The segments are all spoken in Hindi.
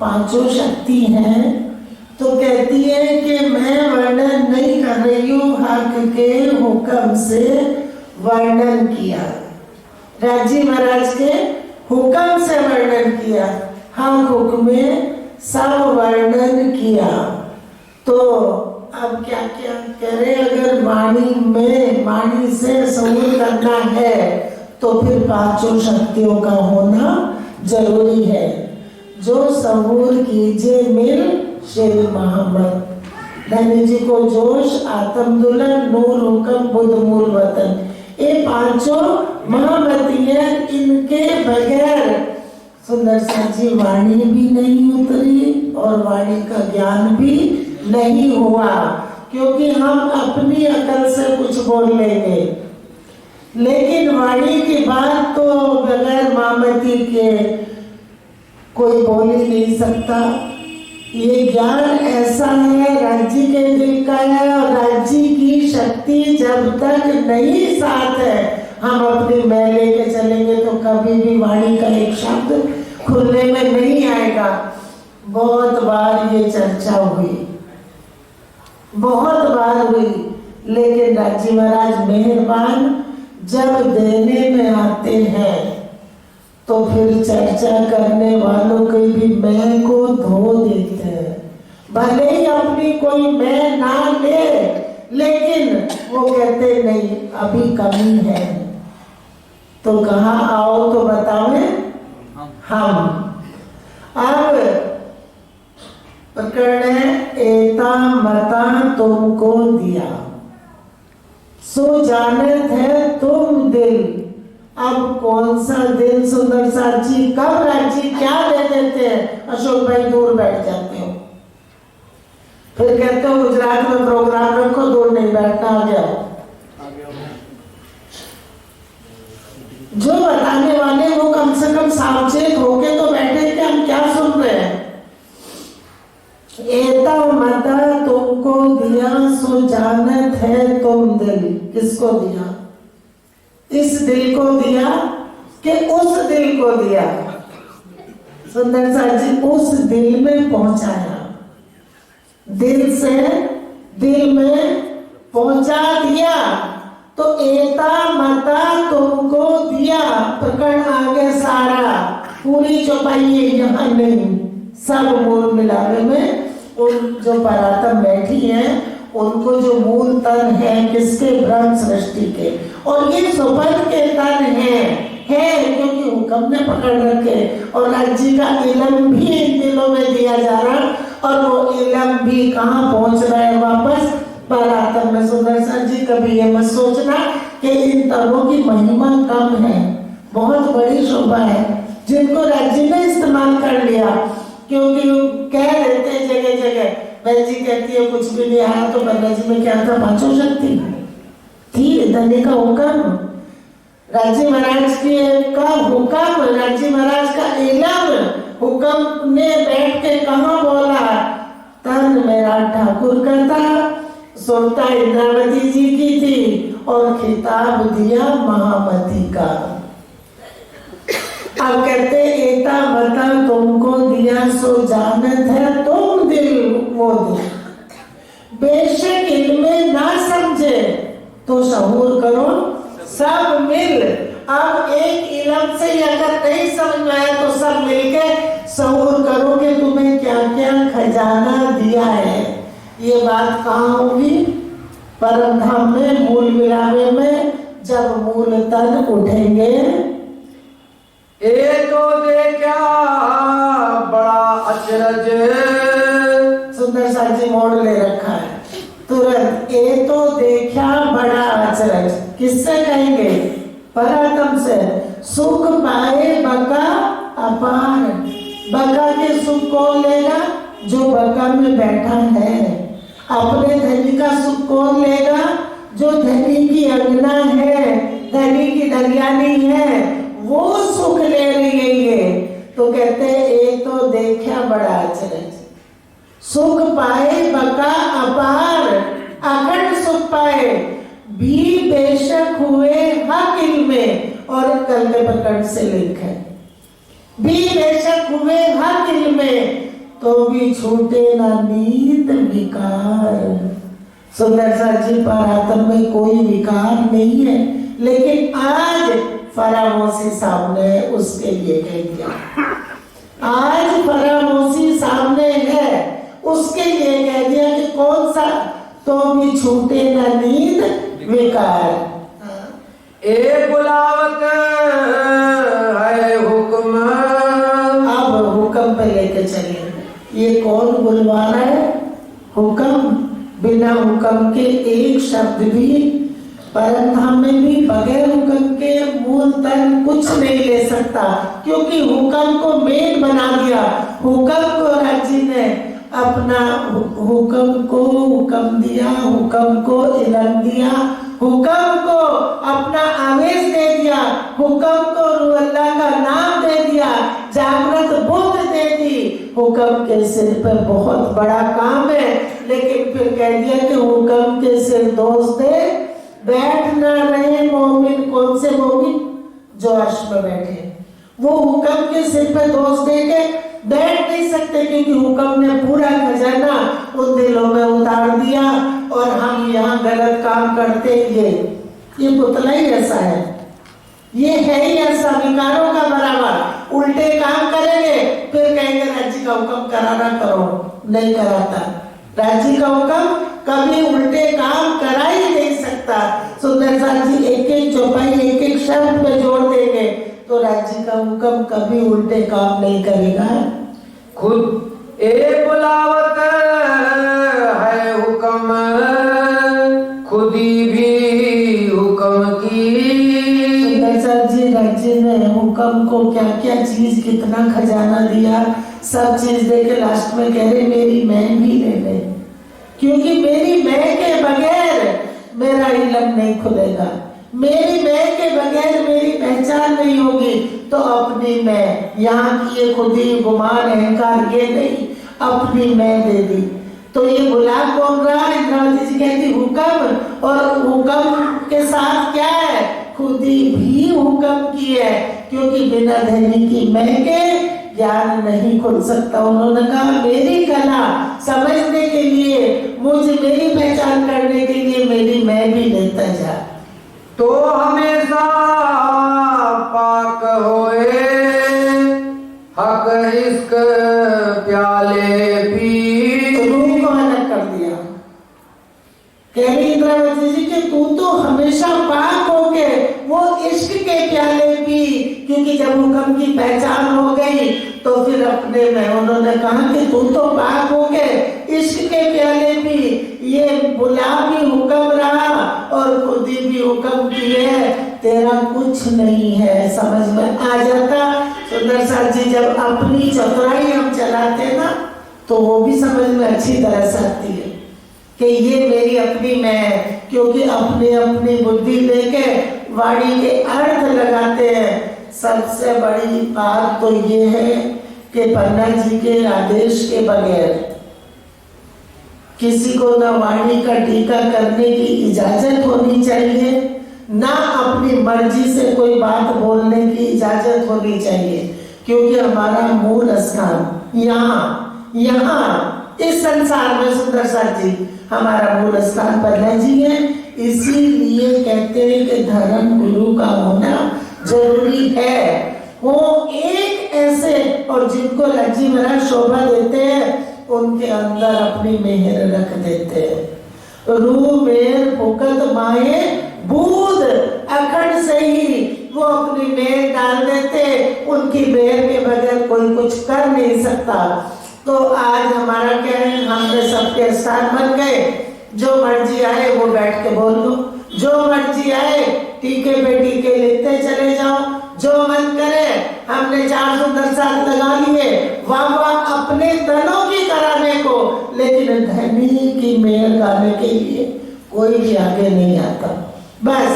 पांचों शक्ति हैं, तो कहती है कि मैं वर्णन नहीं कर रही हूँ, हक के हुक्म से वर्णन किया। राजी महाराज के हुक्म से वर्णन किया, हक हुक्म सब वर्णन किया। तो अब क्या क्या करे, अगर वाणी से सहूर करना है तो फिर पांचों शक्तियों का होना जरूरी है। जो सहूर कीजिए मिल श्री मोहम्मद, धनी जी को जोश, आत्मदुलन, नूर हुक्म, बुद्ध मूल वतन, ये पांचों महामती हैं। इनके बगैर सुंदर सा जी वाणी भी नहीं उतरी और वाणी का ज्ञान भी नहीं हुआ, क्योंकि हम अपनी अकल से कुछ बोल लेंगे, लेकिन वाणी की बात तो बगैर महामती के कोई बोल ही नहीं सकता। ये ज्ञान ऐसा है, राज्य के दिल का है, और राज्य की शक्ति जब तक नहीं साथ है, हम अपनी मैं लेके चलेंगे तो कभी भी वाणी का एक शब्द खुलने में नहीं आएगा। बहुत बार ये चर्चा हुई, बहुत बार हुई, लेकिन राज्य महाराज मेहरबान जब देने में आते हैं तो फिर चर्चा करने वालों के भी मैं को धो देते हैं। भले ही अपनी कोई मैं ना ले, लेकिन वो कहते नहीं अभी कमी है, तो कहाँ आओ तो बताओ हम। अब प्रकरण है, एता मता तुमको दिया, सो जानत है तुम दिल। अब कौन सा दिल सुंदर साची, कब राजी क्या दे देते हैं, अशोक भाई दूर बैठ जाते हो, फिर कहते हो गुजरात में प्रोग्राम रखो, दूर नहीं बैठना, आ गया। जो बताने वाले वो कम से कम सावचेत होके तो बैठे कि हम क्या सुन रहे हैं। एता मता तुमको दिया, सो जानत है तुम दिल। किसको दिया? इस दिल को दिया कि उस दिल को दिया? सुंदर सा जी उस दिल में पहुंचाया, दिल से दिल में पहुंचा दिया। तो एता मता तुमको दिया, प्रकरण आगे सारा, पूरी चौपाई यहाँ नहीं, सब मूल मिलावे में उन जो परातम बैठी हैं उनको जो मूल तन है किसके, ब्रह्म सृष्टि के, और ये सुपन के तन है क्योंकि हुक्म ने पकड़ रखे, और राज्य का इलम भी इन दिलों में दिया जा रहा, और वो इलम भी कहाँ पहुंच रहा है, वापस परातम में। सुंदर सा जी कभी ये मत सोचना कि इन तनों की महिमा कम है, बहुत बड़ी शोभा है जिनको राज्य ने इस्तेमाल कर लिया, क्योंकि कह देते जगह जगह, बहन जी कहती है कुछ भी नहीं आया, तो बल्ला जी में क्या था, पांचों शक्ति थी, धनी का हुक्म, राज्य महाराज के का हुक्म, राज्य महाराज का इलम, हुक्म ने बैठ के कहाँ बोला, तन मेरा ठाकुर का था, सुनता इंद्रावती जी की थी, और खिताब दिया महामती का। अब कहते एता मता तुमको दिया, सो जानत है तुम दिल, वो दिल बेशक इनमें ना समझे तो सहूर करो सब मिल। अब एक इलम से अगर नहीं समझ में आया तो सब मिलके सहूर करो कि तुम्हें क्या क्या खजाना दिया है। ये बात कहाँ होगी? परम धाम में, मूल मिलावे में, जब मूल तन उठेंगे। ए तो देखा बड़ा अचरज, सुंदर सा जी मोड़ ले रखा है तुरंत, ए तो देखा बड़ा अचरज, किससे कहेंगे? परातम से। सुख पाए बका अपार, बका के सुख कौन लेगा? जो बका में बैठा है। अपने धनी का सुख कौन लेगा? जो धनी की अंगना है, धनी की दरियानी है, वो सुख ले रही है ये। तो कहते एक तो देखा बड़ा अचरज, सुख पाए बका अपार, अखंड सुख पाए भी बेशक हुए हक इल्मे, और कल के प्रकरण से लिख है भी बेशक हुए हक इल्मे, तो भी छूटे ना नींद विकार। सुंदरसा जी परात्म में कोई विकार नहीं है, लेकिन आज फरामोशी सामने उसके लिए कह दिया। आज फरामोशी सामने है उसके लिए कह दिया कि कौन सा, तो भी छूटे ना नींद विकार। एक बुलावत है हुक्म। अब हुक्म पे लेके चले। ये कौन बुलवा रहा है? हुक्म। बिना हुक्म के एक शब्द भी परमधाम में भी बगैर हुक्म के मूल तन कुछ नहीं ले सकता, क्योंकि हुक्म को मेन बना दिया। हुक्म को राज्य ने अपना हुक्म को हुक्म दिया, हुक्म को इल्म दिया, हुक्म को अपना आवेश दे दिया, हुक्म को रूह अल्लाह का नाम दे दिया, जागृत बुद्ध दे दी। हुक्म के सिर पर बहुत बड़ा काम है, लेकिन फिर कह दिया कि हुक्म के सिर दोस्त दे बैठ ना रहे मोमिन। कौन से मोमिन? जो अर्श में बैठे। वो हुक्म के सिर पे दोस्त दे के बैठ नहीं सकते, क्योंकि हुक्म ने पूरा खजाना उन दिलों में उतार दिया और हम यहाँ गलत काम करते। ये पुतला ही ऐसा है, ये है ही ऐसा, विकारों का बराबर। उल्टे काम करेंगे फिर कहेंगे राज्य का हुक्म कराना करो, नहीं कराता। राज्य का हुक्म कभी उल्टे काम करा ही नहीं सकता। सुंदरसा जी एक एक चौपाई एक एक शब्द पे जोड़ देंगे तो राज्य का हुक्म कभी उल्टे काम नहीं करेगा। खुद एक बुलावत है हुक्म, खुदी भी हुक्म की। सुंदरसा जी राज्य ने हुक्म को क्या क्या चीज कितना खजाना दिया, सब चीज दे के लास्ट में कह रहे मेरी मैं भी ले ले, क्योंकि मेरी मैं के बगैर मेरा इल्म नहीं खुलेगा, मेरी मैं के बगैर मेरी पहचान नहीं होगी। तो अपनी मैं, यहाँ की ये खुदी गुमान अहंकार ये नहीं, अपनी मैं दे दी। तो ये बुला कौन रहा? इंद्रावती जी कहती हुक्म, और हुक्म के साथ क्या है? खुदी भी हुक्म की है, क्योंकि बिना धनी की मैं के ज्ञान नहीं खुल सकता। उन्होंने कहा मेरी कला समझने के लिए, मुझे मेरी पहचान करने के लिए मेरी मैं भी लेता जा। तो हमेशा पाक होए हक इश्क प्याले पी। रूह को अलग कर दिया। कह रही इंद्रावती जी कि तू तो हमेशा पाक हो के वो इश्क के प्याले पी, क्योंकि जब हुक्म की पहचान हो गई तो फिर अपने में उन्होंने कहा कि तू तो पाक हो के इश्क के प्याले पी। ये बुला भी हुक्म रहा और खुदी भी हुक्म की है, तेरा कुछ नहीं है। समझ में आ जाता सुंदरसा जी? जब अपनी चतुराई हम चलाते ना तो वो भी समझ में अच्छी तरह से आती है कि ये मेरी अपनी मैं है, क्योंकि अपनी अपनी बुद्धि लेके वाणी के अर्थ लगाते हैं। सबसे बड़ी बात तो ये है कि पन्ना जी के आदेश के बगैर किसी को ना वाणी का टीका करने की इजाजत होनी चाहिए, ना अपनी मर्जी से कोई बात बोलने की इजाजत होनी चाहिए, क्योंकि हमारा मूल स्थान यहाँ इस संसार में सुंदरसा जी हमारा मूल स्थान पन्ना जी है। इसीलिए कहते हैं कि धर्म गुरु का होना जरूरी है। वो एक ऐसे और जिनको राज्य महाराज शोभा देते हैं उनके अंदर अपनी मेहर रख देते हैं। रूह मेहर फुकत माए बूद अखंड से ही वो अपनी मेहर डाल देते, उनकी मेहर के बगैर कोई कुछ कर नहीं सकता। तो आज हमारा क्या है, हमने सबके स्थान बन गए, जो मर्जी आए वो बैठ के बोल लो, जो मर्जी आए टीके पे टीके लिखते चले जाओ, जो मन करे हमने 410 लगा लिए, वाह वाह अपने तनों की कराने को, लेकिन धनी की मेहर गाने के लिए कोई भी आगे नहीं आता। बस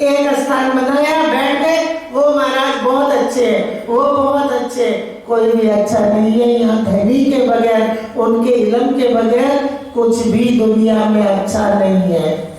एक स्थान बनाया, बैठ गए, वो महाराज बहुत अच्छे हैं, वो बहुत अच्छे, कोई भी अच्छा नहीं है। यहाँ धनी के बगैर, उनके इल्म के बगैर कुछ भी दुनिया में अच्छा नहीं है।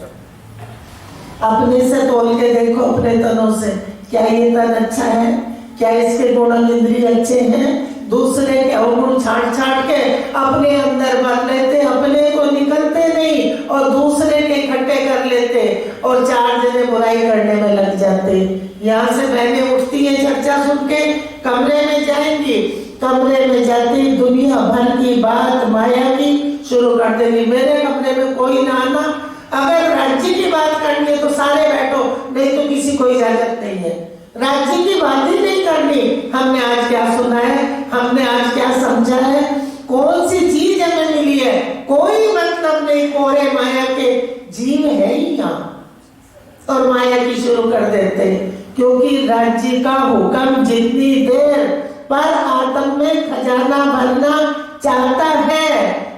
अपने से तोल के देखो, अपने तनों से, क्या ये तन अच्छा है, क्या इसके गुण इंद्रिय अच्छे हैं? दूसरे के अवगुण छांट छांट के अपने अंदर भर लेते, अपने को निकलते नहीं और दूसरे के इकट्ठे कर लेते और चार जने बुराई करने में लग जाते। यहाँ से बहनें उठती है चर्चा सुन के, कमरे में जाएंगी, कमरे में जाती दुनिया भर की बात माया की शुरू कर देंगी। मेरे कमरे में कोई ना आना, अगर राज्य की बात करनी है तो सारे बैठो, नहीं तो किसी को इजाजत नहीं है। राज्य की बात ही नहीं करनी। हमने आज क्या सुना है, हमने आज क्या समझा है, कौन सी चीज हमें मिली है, कोई मतलब नहीं। कोरे माया के जीव है ही यहाँ और माया की शुरू कर देते हैं, क्योंकि राज्य का हुक्म जितनी देर पर आत्म में खजाना भरना चाहता है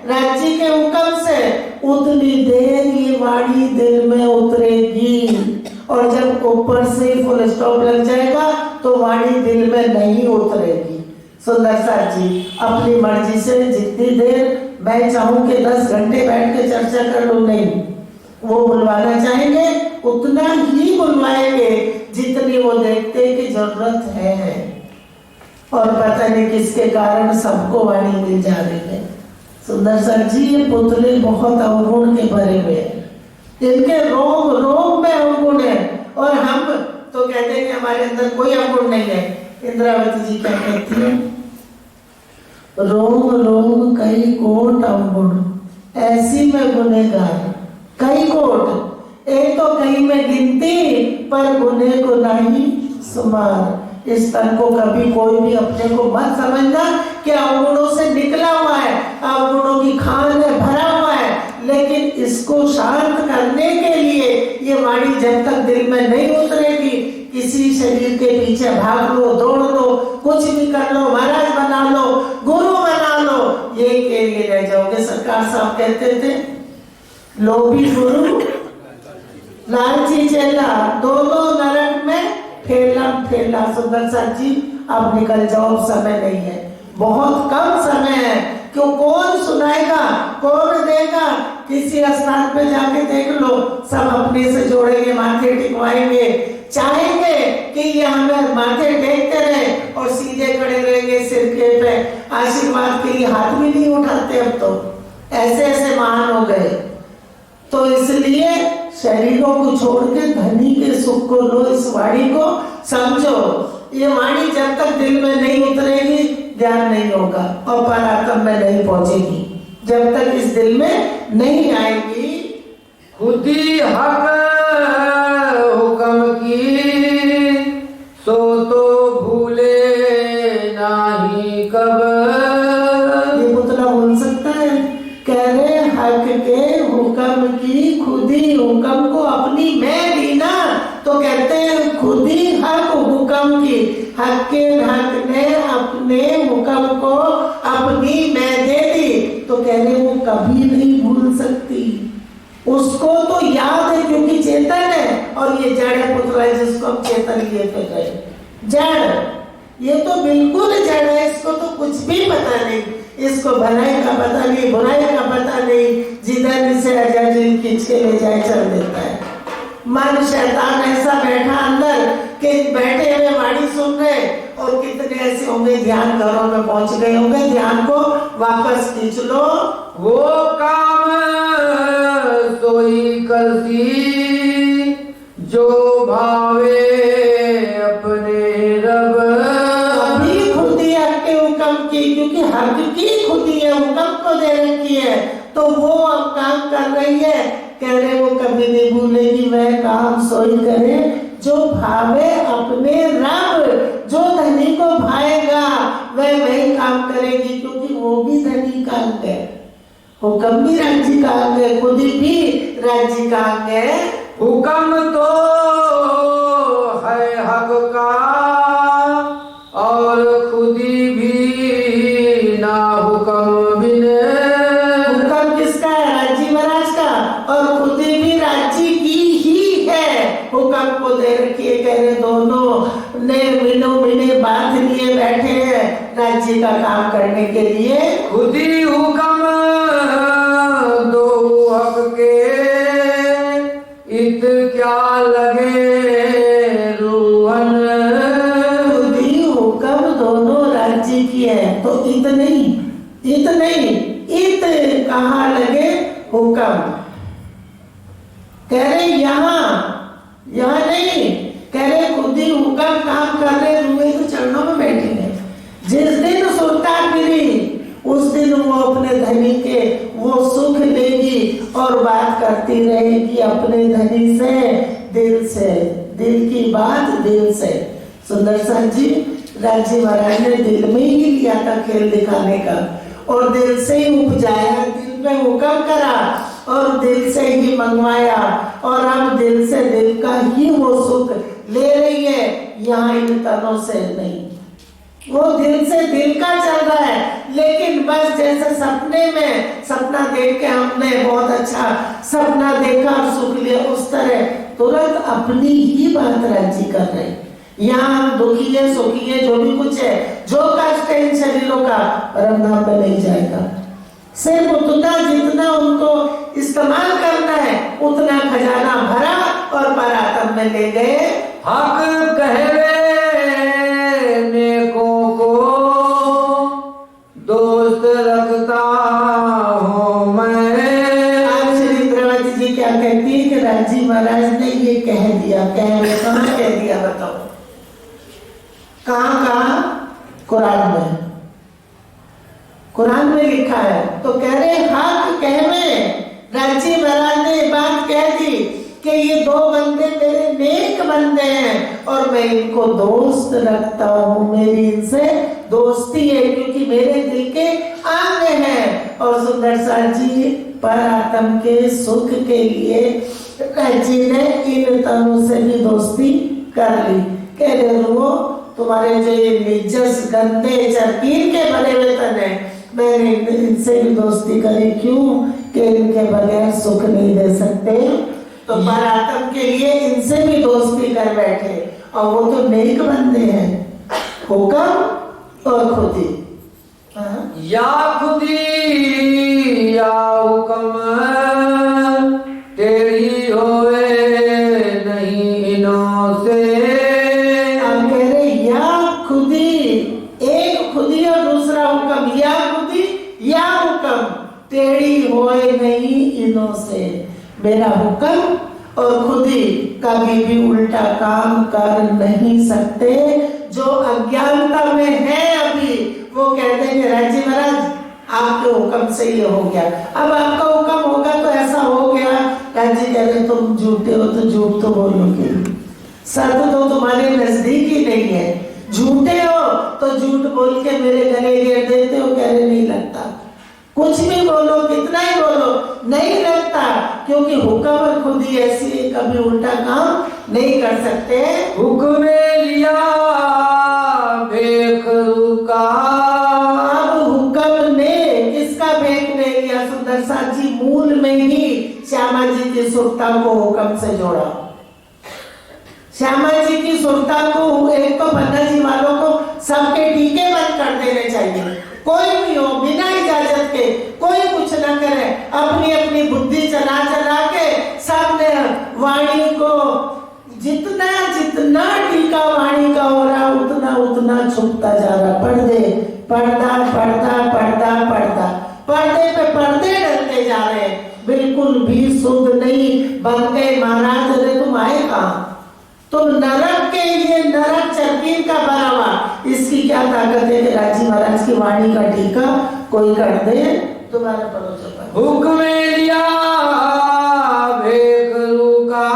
राज्य के हुक्म से, उतनी देर ये वाणी दिल में उतरेगी। और जब ऊपर से फुल स्टॉप लग जाएगा तो वाणी दिल में नहीं उतरेगी। सुंदर सर जी अपनी मर्जी से जितनी देर मैं चाहूं कि 10 घंटे बैठ के चर्चा कर लूं, नहीं, वो बुलवाना चाहेंगे उतना ही बुलवाएंगे जितनी वो देखते कि जरूरत है। और पता नहीं किसके कारण सबको वाणी मिल जा रही है। सुंदर सर जी ये पुतले बहुत अवगुण के भरे हुए हैं, इनके रोग रोग में अवगुण है और हम तो कहते हैं कि हमारे अंदर कोई अवगुण नहीं है। इंद्रावती जी क्या कहती है, रोग रोग कई कोट अवगुण, ऐसी में गुनेगार कई कोट, एक तो कई में गिनती पर गुने को नहीं सुमार। इस तन को कभी कोई भी अपने को मत समझना कि अवगुणों से निकला हुआ है, अवगुणों की खान में भरा हुआ है, लेकिन इसको शांत करने के लिए ये वाणी जब तक दिल में नहीं उतरेगी, किसी शरीर के पीछे भाग लो, दौड़ लो, कुछ भी कर लो, महाराज बना लो, गुरु बना लो, ये के लिए रह जाओगे। सरकार साहब कहते थे लोभी गुरु लालची चेला, दोनों नरक में फेलम फेला। सुंदर सर जी अब निकल जाओ, समय नहीं है, बहुत कम समय है। क्यों, कौन सुनाएगा, कौन देगा? किसी स्थान पे जाके देख लो, सब अपने से जोड़ेंगे, माथे टिकवाएंगे, चाहेंगे कि ये हमें माथे टेकते रहे और सीधे खड़े रहेंगे सिर के पे, आशीर्वाद के लिए हाथ भी नहीं उठाते। अब तो ऐसे ऐसे महान हो गए। तो इसलिए शरीरों को छोड़ के धनी के सुख को लो, इस वाणी को समझो। ये वाणी जब तक दिल में नहीं उतरेगी ज्ञान नहीं होगा और परात्म में नहीं पहुंचेगी। जब तक इस दिल में नहीं आएगी, खुदी हक हुक्म की सो तो भूले नाही कब। ये पुतला बोल सकता है, कह रहे हक के हुक्म की, खुदी हुक्म को अपनी मैं दी ना, तो कहते हैं खुदी हक हुक्म की, हक के हक ने अपने हुक्म को अपनी मैं दे दी, तो कह रहे वो कभी नहीं भूल सकती। उसको तो याद है क्योंकि चेतन है, और ये जड़ है पुतला जिसको हम चेतन लिए तो गए। जड़, ये तो बिल्कुल जड़ है, इसको तो कुछ भी पता नहीं, इसको भलाई का पता नहीं, बुराई का पता नहीं, जिधर से अजय खींच के ले जाए चल देता है। मन शैतान ऐसा बैठा अंदर कि बैठे हुए वाणी सुन रहे, और कितने ऐसे होंगे ध्यान घरों में पहुंच गए होंगे, ध्यान को वापस खींच लो। वो काम सोई करती जो भावे अपने रब। अभी खुदी हक के हुक्म की, क्योंकि हक की खुदी है, हुक्म को दे रखी है, तो वो अब काम कर रही है। कह रहे वो कभी नहीं भूलेगी, वह काम सोई करे जो भावे अपने रब। जो धनी को भाएगा वह वही काम करेगी, क्योंकि वो भी धनी का अंग है, हुक्म भी राज्य का अंग है, खुदी भी राज्य का अंग है। हुक्म तो है हक का और खुदी भी ना हुक्म बिने। हुक्म किसका है? राज्य महाराज का, और खुदी भी राज्य की ही है, हुक्म को दे रखी है। कह रहे दोनों ने मिनो मिने बात लिए बैठे हैं राज्य का काम करने के लिए। खुदी हुक्म दो हक के इत क्या लगे रूहन। खुदी हुक्म दोनों राज्य की है, इत नहीं, इत कहाँ लगे हुक्म। कह रहे यहाँ नहीं, कह रहे खुद ही हुक्म काम कर रहे, रुए तो चरणों में बैठेंगे। जिस दिन सुरता फिरी उस दिन वो अपने धनी के वो सुख लेगी और बात करती रहेगी अपने धनी से, दिल की बात दिल से। सुंदरसन जी राजी महाराज ने दिल में ही लिया था खेल दिखाने का, और दिल से ही उपजाया, दिल में हुक्म करा और दिल से ही मंगवाया, और अब दिल से दिल का ही वो सुख ले रही है, यहाँ इन तनों से नहीं। वो दिल से दिल का चल रहा है, लेकिन बस जैसे सपने में सपना देख के हमने बहुत अच्छा सपना देखा और सुख लिया, उस तरह तुरंत अपनी ही बात राजी कर रहे। यहाँ हम दुखी है सुखी है जो भी कुछ है, जो कष्ट है इन शरीरों का परमधाम में नहीं जाएगा। सिर्फ उतना जितना उनको इस्तेमाल करना है उतना खजाना भरा और परातम में ले गए। हक कहवे नेकों को दोस्त रखता हूँ मैं। आज श्री द्रौपदी जी क्या कहती है कि राजी महाराज ने ये कह दिया, कहाँ कह दिया बताओ, कहाँ कुरान में लिखा है। तो कह रहे हक कहवे, राजी महाराज ने बात कह दी कि ये दो बंदे मेरे नेक बंदे हैं और मैं इनको दोस्त रखता हूँ, मेरी इनसे दोस्ती है क्योंकि मेरे दिल के अंग हैं। और सुंदर सार जी परात्म के सुख के लिए राजी ने इन तनों से भी दोस्ती कर ली। कह रहे वो तुम्हारे जो ये निजस गंदे चरकीर के भरे हुए तन है, मैंने इनसे भी दोस्ती करी, क्यों कि इनके बगैर सुख नहीं दे सकते, तो परात्म के लिए इनसे भी दोस्ती कर बैठे। और वो तो नेक बंदे हैं, हुक्म और खुदी। या खुदी या हुक्म तेरी होए नहीं इनों से। अब कह रहे या खुदी, एक खुदी और दूसरा हुक्म, या खुदी या हुक्म तेरी होए नहीं इनों से। मेरा हुक्म और खुदी कभी भी उल्टा काम कर नहीं सकते। जो अज्ञानता में है अभी वो कहते हैं राजी महाराज आपके हुक्म से ये हो गया, अब आपका हुक्म होगा तो ऐसा हो गया। राजी कह रहे तुम झूठे हो तो झूठ तो बोलोगे, सत्य तो तुम्हारे नजदीक ही नहीं है, झूठे हो तो झूठ बोल के मेरे गले गिर देते हो। कह रहे नहीं लगता, कुछ भी बोलो कितना ही बोलो नहीं लगता, क्योंकि हुक्म और खुद ही ऐसी कभी उल्टा काम नहीं कर सकते। हुक्म लिया भेख रुका। अब हुक्म ने किसका भेख ले लिया? सुंदर साथ जी मूल में ही श्यामा जी की सुरता को हुक्म से जोड़ा। श्यामा जी की सुरता को एक तो पन्ना जी वालों को सबके टीके बंद कर देने चाहिए, कोई भी हो बिना इजाजत के कोई कुछ ना करे, अपनी अपनी बुद्धि चला चला के सबने वाणी को जितना जितना टीका वाणी का हो रहा उतना उतना छुपता जा रहा। पर्दे पर्दा पर्दा पर्दा पर्दा पर्दे पे पर्दे डलते जा रहे, बिल्कुल भी शुद्ध नहीं बन गए। महाराज अरे तुम आए कहाँ? तुम नरक के लिए नरक चरकीर का बरावा, इसकी क्या ताकत है कि राजी महाराज की वाणी का टीका कोई कर दे तुम्हारे पड़ोस पर। हुक्म लिया भेख रुका।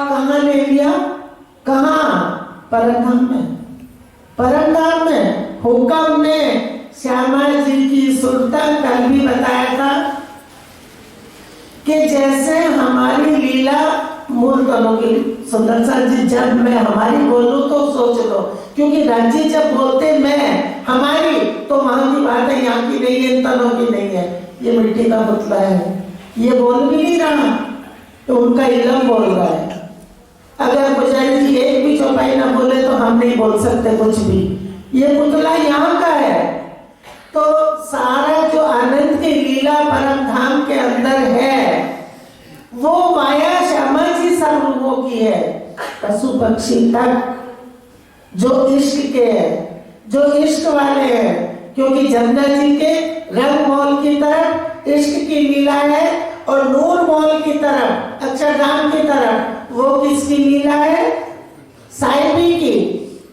कहाँ ले लिया? कहाँ? परमधाम में। परमधाम में हुक्म ने श्यामा जी की सुरता कल भी बताया था कि जैसे हमारी लीला मूल तनों की। सुंदर साथ जी जब मैं हमारी बोलूं तो सोच लो, क्योंकि राजी जब बोलते मैं हमारी तो वहां की बात है, यहाँ की नहीं है, इन तनों की नहीं है। ये मिट्टी का पुतला है, ये बोल भी नहीं रहा तो उनका इलम बोल रहा है। अगर पुजारी जी एक भी चौपाई ना बोले तो हम नहीं बोल सकते कुछ भी, ये पुतला यहाँ का है। तो सारा जो आनंद की लीला परम धाम के अंदर है वो माया श्यामा जी सब लोगों की है, पशु पक्षी तक जो इश्क के हैं, जो इश्क वाले हैं, क्योंकि जमुना जी के रंग मौल की तरफ इश्क की लीला है और नूर मौल की तरफ अक्षरधाम की तरफ वो किसकी लीला है? साहिबी की।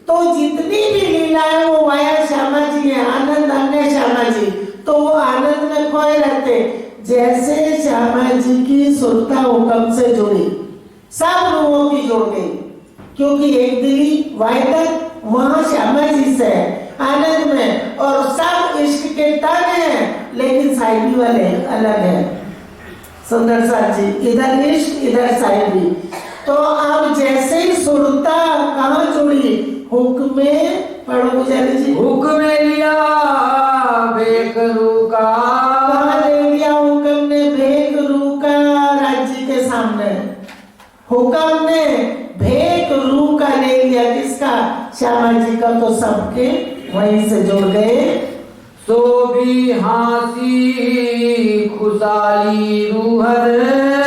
तो जितनी भी लीला है वो माया श्यामा जी है, आनंद अन्य श्यामा जी। तो वो आनंद में खोए रहते। जैसे श्यामा जी की सुरता हुक्म से जुड़ी, सब रूहों की जुड़ गई, क्योंकि एक दिली वाहिदत वहां श्यामा जी से है आनंद में, और सब इश्क के तन है, लेकिन साहिबी वाले अलग है। सुंदर साथ जी, इधर इश्क इधर साहिबी। तो अब जैसे ही सुरता कहाँ जुड़ी? हुक्म में, पढ़ो पुजारी जी। हुक्म लिया भेकरू का। कहाँ ले लिया हुक्म ने? भेकरू का राज्य के सामने। हुक्म ने भेकरू का ले लिया, किसका? श्यामा जी का। तो सबके वहीं से जुड़ गए। सो भी हंसी खुशाली रूहर।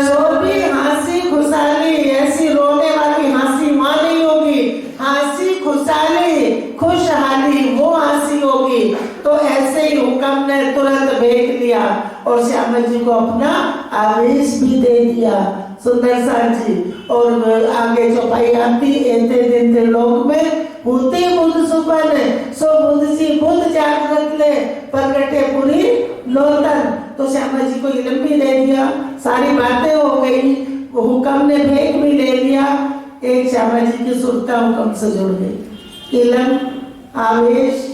सो भी हंसी खुशहाली, ऐसी रोने वाली हंसी मां नहीं होगी, हंसी खुशहाली खुशहाली वो हंसी होगी। तो ऐसे ही हुक्म ने तुरंत भेज लिया और श्यामा जी को अपना आवेश भी दे दिया। सुंदर साथ जी। और आगे चौपाई आती, एते दिन लोक में होते बुद्ध सुपन, सो बुद्ध जी बुद्ध जागृत ले प्रगटे पूरी लोतन। तो श्यामा जी को इलम भी दे दिया, सारी बातें हो गई, हुक्म ने भेद भी ले लिया। एक श्यामा जी की सुरता हुक्म से जुड़ गई, इलम, आवेश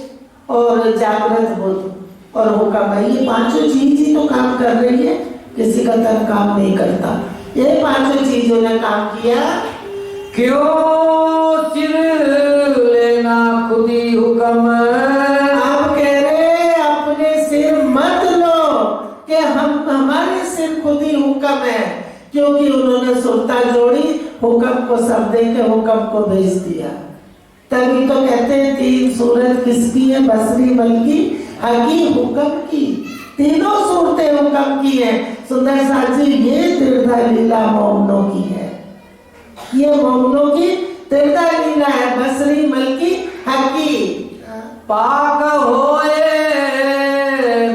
और जागृत बुद्ध और हुक्म है। ये पांचों चीज ही तो काम कर रही है, किसी का तन काम नहीं करता। ये पांचों चीजों ने काम किया। क्यों सिर लेना खुदी हुक्म। आप कह रहे अपने सिर मत लो कि हम हमारे सिर खुद ही हुक्म है, क्योंकि उन्होंने सुरता जोड़ी, हुक्म को सब दे के हुक्म को भेज दिया। तभी तो कहते हैं तीन सूरत किसकी है? बसरी मलकी हकी हुक्म की। तीनों सूरतें हुक्म की है। सुंदर साथ जी, ये तीर्था लीला मोमनों की है, ये मोमनों की तीर्था लीला है, बसरी मलकी हकी। पाक होए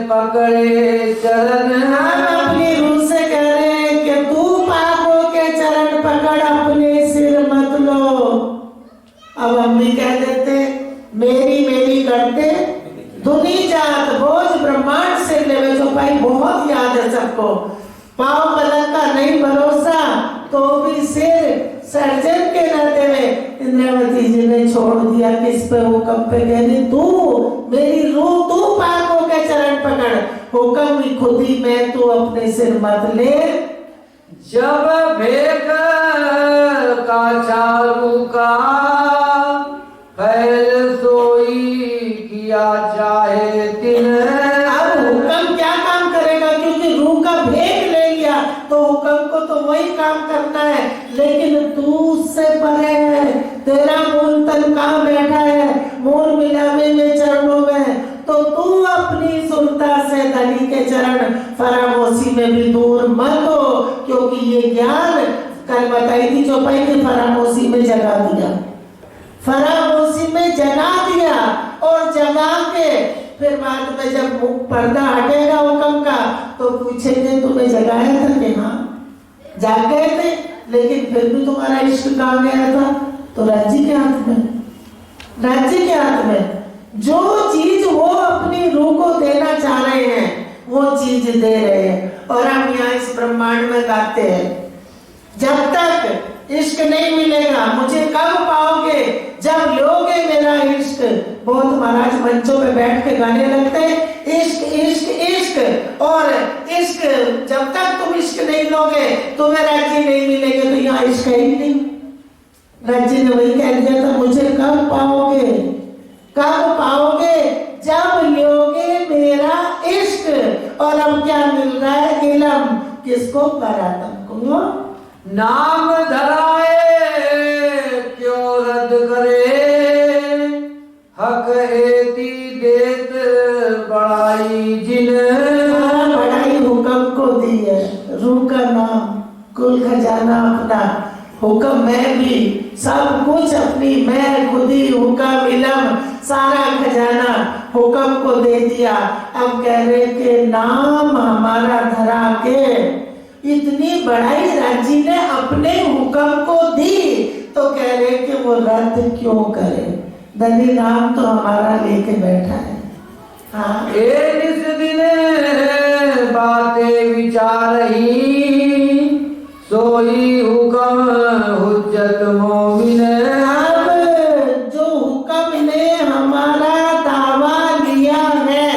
पकड़े चरण। हम अपनी रूह से कह रहे हैं कि तू पाक हो के चरण पकड़, अपने सिर मत लो। अब हम भी कह देते मेरी मेरी करते धुनी जात बोझ ब्रह्मांड से लेवे। तो भाई बहुत याद है सबको, पाँव पलक का नहीं भरोसा तो भी सिर सर्जन के नाते में इंद्रावती जी ने छोड़ दिया। किस पे? हुक्म पे। कहने तू मेरी रूह, तू पाक होकर चरण पकड़, हुक्म भी खुद ही मैं, तू अपने सिर मत ले। जब भेक का चारू का फैल सोई किया चाहे तिन। अब हुक्म क्या काम करेगा? क्योंकि रूह का भेद ले लिया तो हुक्म को तो वही काम करना है, लेकिन तू उससे परे है। तेरा मूल तन कहाँ बैठा है? मूल मिलावे में चरणों में। तो तू अपनी सुरता से धनी के चरण फरामोशी में भी दूर मत हो, क्योंकि ये ज्ञान कल बताई थी चौपाई की, फरामोशी में जगा दिया, फरामोशी में जगा दिया। और जगा के फिर बाद में जब पर्दा हटेगा हुक्म का तो पूछेंगे तुम्हें जगाया था कि हाँ जाग गए थे, लेकिन फिर भी तुम्हारा इश्क कहाँ गया था? तो राज्य के हाथ में, राज्य के हाथ में। जो चीज वो अपनी रूह को देना चाह रहे हैं वो चीज दे रहे हैं। और हम यहाँ इस ब्रह्मांड में गाते हैं, जब तक इश्क नहीं मिलेगा मुझे कब पाओगे? जब लोगे मेरा इश्क। बहुत महाराज मंचों पे बैठ के गाने लगते हैं इश्क इश्क इश्क, और इश्क जब तक तुम इश्क नहीं लोगे तुम्हें राज्य नहीं मिलेंगे। तो यहाँ इश्क है ही नहीं। राज्य ने वही कह दिया था, मुझे कब पाओगे? कब पाओगे? जब लोगे मेरा इश्क। और अब क्या मिल रहा है? इलम। किसको? परात्म को। नाम धराए क्यों रद्द करे, हक एती देत बड़ाई जिन। बड़ाई हुक्म को दी है, रूह का नाम, कुल खजाना अपना, हुक्म मैं भी, सब कुछ अपनी मैं खुद ही, हुक्म इलम सारा खजाना हुक्म को दे दिया। अब कह रहे कि नाम हमारा धरा के इतनी बड़ाई राजी ने अपने हुक्म को दी, तो कह रहे कि वो रद्द क्यों करे, धनी नाम तो हमारा लेके बैठा है। हाँ जिस दिन बातें विचारही सोई हुक्म हुज्जत मोमिन। अब जो हुक्म ने हमारा दावा लिया है,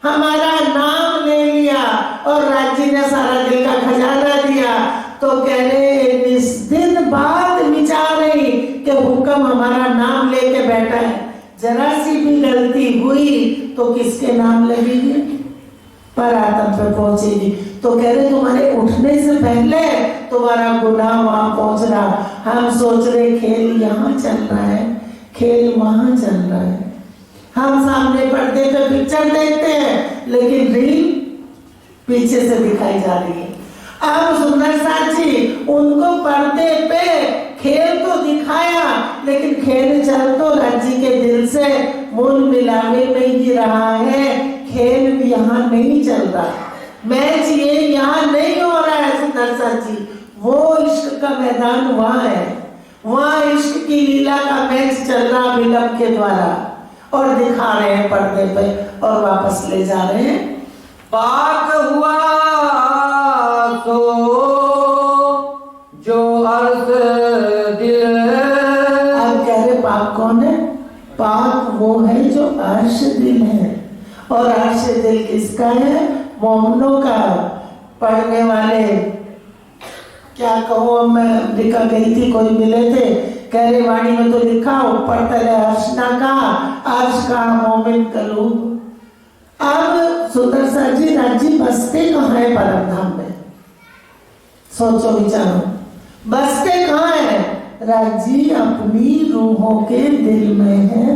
हमारा नाम ले लिया और राज्य ने सारा दिल का खजाना दिया, तो कह रहे इस दिन बाद विचार रही कि हुक्म हमारा नाम लेके बैठा है, जरा सी भी गलती हुई तो किसके नाम लगेगी, पर आत्म पे पहुंचेगी। तो कह रहे तुम्हारे उठने से पहले तुम्हारा गुनाह वहां पहुंच रहा। हम सोच रहे खेल यहाँ चल रहा है, खेल वहां चल रहा है। हम सामने पर्दे पे पिक्चर देखते हैं, लेकिन रील पीछे से दिखाई जा रही है। अब सुंदर साथ जी उनको पर्दे पे खेल तो दिखाया, लेकिन खेल चल तो राज्य के दिल से मूल मिलावे में ही रहा है। खेल यहाँ नहीं चल रहा, मैच ये यहाँ नहीं हो रहा है सुंदर साथ जी। वो इश्क का मैदान वहाँ है, वहाँ इश्क की लीला का मैच चल रहा विलंब के द्वारा, और दिखा रहे हैं पर्दे पे और वापस ले जा रहे हैं। पाक हुआ तो जो अर्श दिल। अब कह रहे पाक कौन है, पाक वो है जो अर्श दिल है, और अर्श दिल किसका है, मोमनों का। पढ़ने वाले क्या कहूँ, मैं अमेरिका गई थी, कोई मिले थे, कह रहे वाणी में तो लिखा ऊपर तले अर्शना का, अर्श का मोमिन कलूब। अब सुंदर सा जी राज्य बसते कहाँ है परम धाम में, सोचो विचारो, बसते कहाँ है, राज्य अपनी रूहों के दिल में है।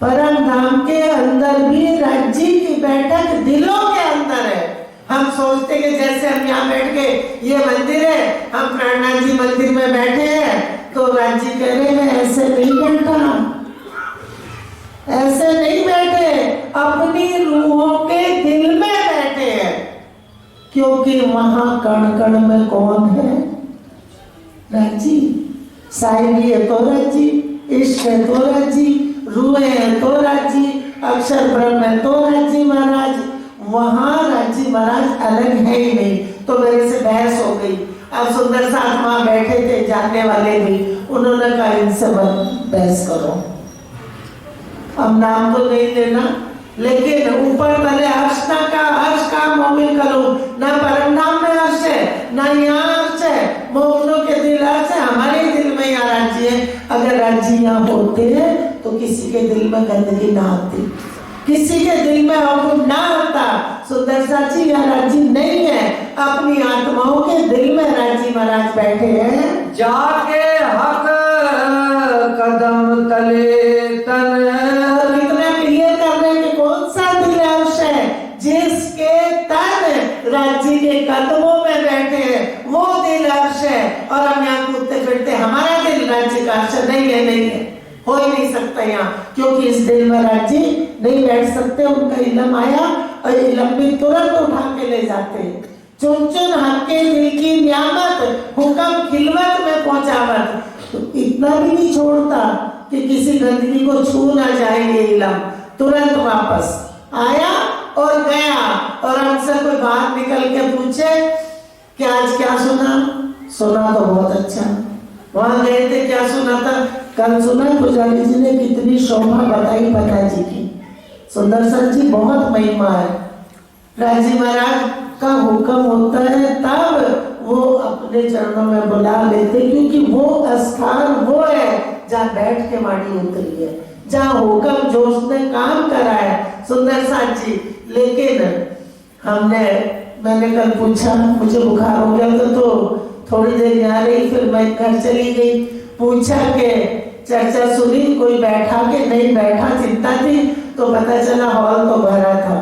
परम धाम के अंदर भी राज्य की बैठक दिलों के अंदर है। हम सोचते कि जैसे हम यहाँ बैठ के ये मंदिर है, हम प्राणनाथ जी मंदिर में बैठे हैं, तो राज्य कह रहे हैं ऐसे नहीं बैठा, ऐसे नहीं बैठे, अपनी रूहों के दिल में बैठे हैं। क्योंकि वहां कण कण में कौन है, राज्य। साहिबी है तो राज्य, इश्क है तो राज्य, रूहे है तो राज्य, अक्षर ब्रह्म है तो राज्य महाराज। वहां राज्य महाराज अलग है ही नहीं। तो मेरे से बहस हो गई। अब सुंदर साथ वहां बैठे थे जानने वाले भी, उन्होंने कहा इनसे बहस करो, अब नाम तो नहीं लेना, लेकिन ऊपर तले अर्श ना का, अर्श का मोमिन करो, ना परम नाम में अर्श है, ना यहाँ अर्श है, मोमिनों के दिल अर्श है, हमारे दिल में यहाँ राज्य है। अगर राज्य यहाँ होते हैं तो किसी के दिल में गंदगी ना आती, किसी के दिल में हुक्म ना आता। सुंदर साची यहाँ राज्य नहीं है, अपनी आत्माओं के दिल में राज्य महाराज बैठे हैं। जाके हक कदम तले तन। इतना क्लियर करने के कौन सा दिल अर्श है, जिसके तन राज्य के कदमों में बैठे हैं, वो दिल अर्श है। और हम यहाँ कूदते फिरते, हमारा दिल राज्य का अर्श नहीं है, नहीं है, हो ही नहीं सकता यहाँ, क्योंकि इस दिल में राज्य नहीं बैठ सकते। उनका इलम आया और इलम भी तुरंत उठा के ले जाते। चुन चुन हक दिल की नियामत, हुक्म खिलवत में पहुंचावत, तो इतना भी नहीं छोड़ता कि किसी गंदगी को छू ना जाए। ये इलम तुरंत वापस आया और गया। और हमसे कोई बाहर निकल के पूछे कि आज क्या सुना, सुना तो बहुत अच्छा, वहां गए थे क्या सुना था, कल सुना पुजारी जी ने कितनी शोभा बताई पता जी की। सुंदर सर जी बहुत महिमा है। राजी महाराज का हुक्म होता है तब वो अपने चरणों में बुला लेते, क्योंकि वो स्थान वो है जहाँ बैठ के वाणी उतरी है, जहाँ हुक्म जो उसने काम करा है। सुंदर साथ जी, लेकिन मैंने कल पूछा, मुझे बुखार हो गया था तो थोड़ी देर यहाँ रही, फिर मैं घर चली गई। पूछा के चर्चा सुनी, कोई बैठा के नहीं बैठा, चिंता थी, तो पता चला हॉल तो भरा था।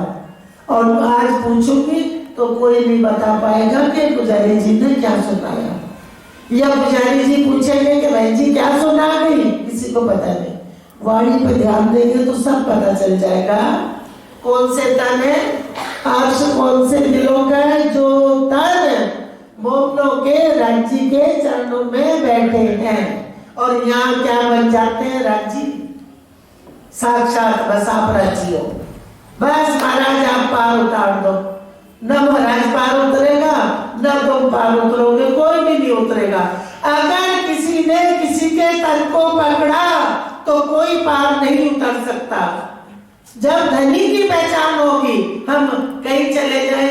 और आज पूछूंगी तो कोई नहीं बता पाएगा कि पुजारी जी ने क्या सुनाया। या पुजारी जी पूछेंगे कि भाई जी क्या सुना गई, किसी को पता नहीं। वाणी पे ध्यान देंगे तो सब पता चल जाएगा कौन से तन है, अर्श कौन से दिलों का है। जो तन मोमनों के राज्य के चरणों में बैठे हैं और यहाँ क्या बन जाते हैं, राज्य साक्षात। बस आप राज्य हो, बस महाराज आप पार उतार दो। न महाराज पार उतरेगा न तुम पार उतरोगे, कोई भी नहीं उतरेगा। अगर किसी ने किसी के तन को पकड़ा तो कोई पार नहीं उतर सकता। जब धनी की पहचान होगी, हम कहीं चले जाए,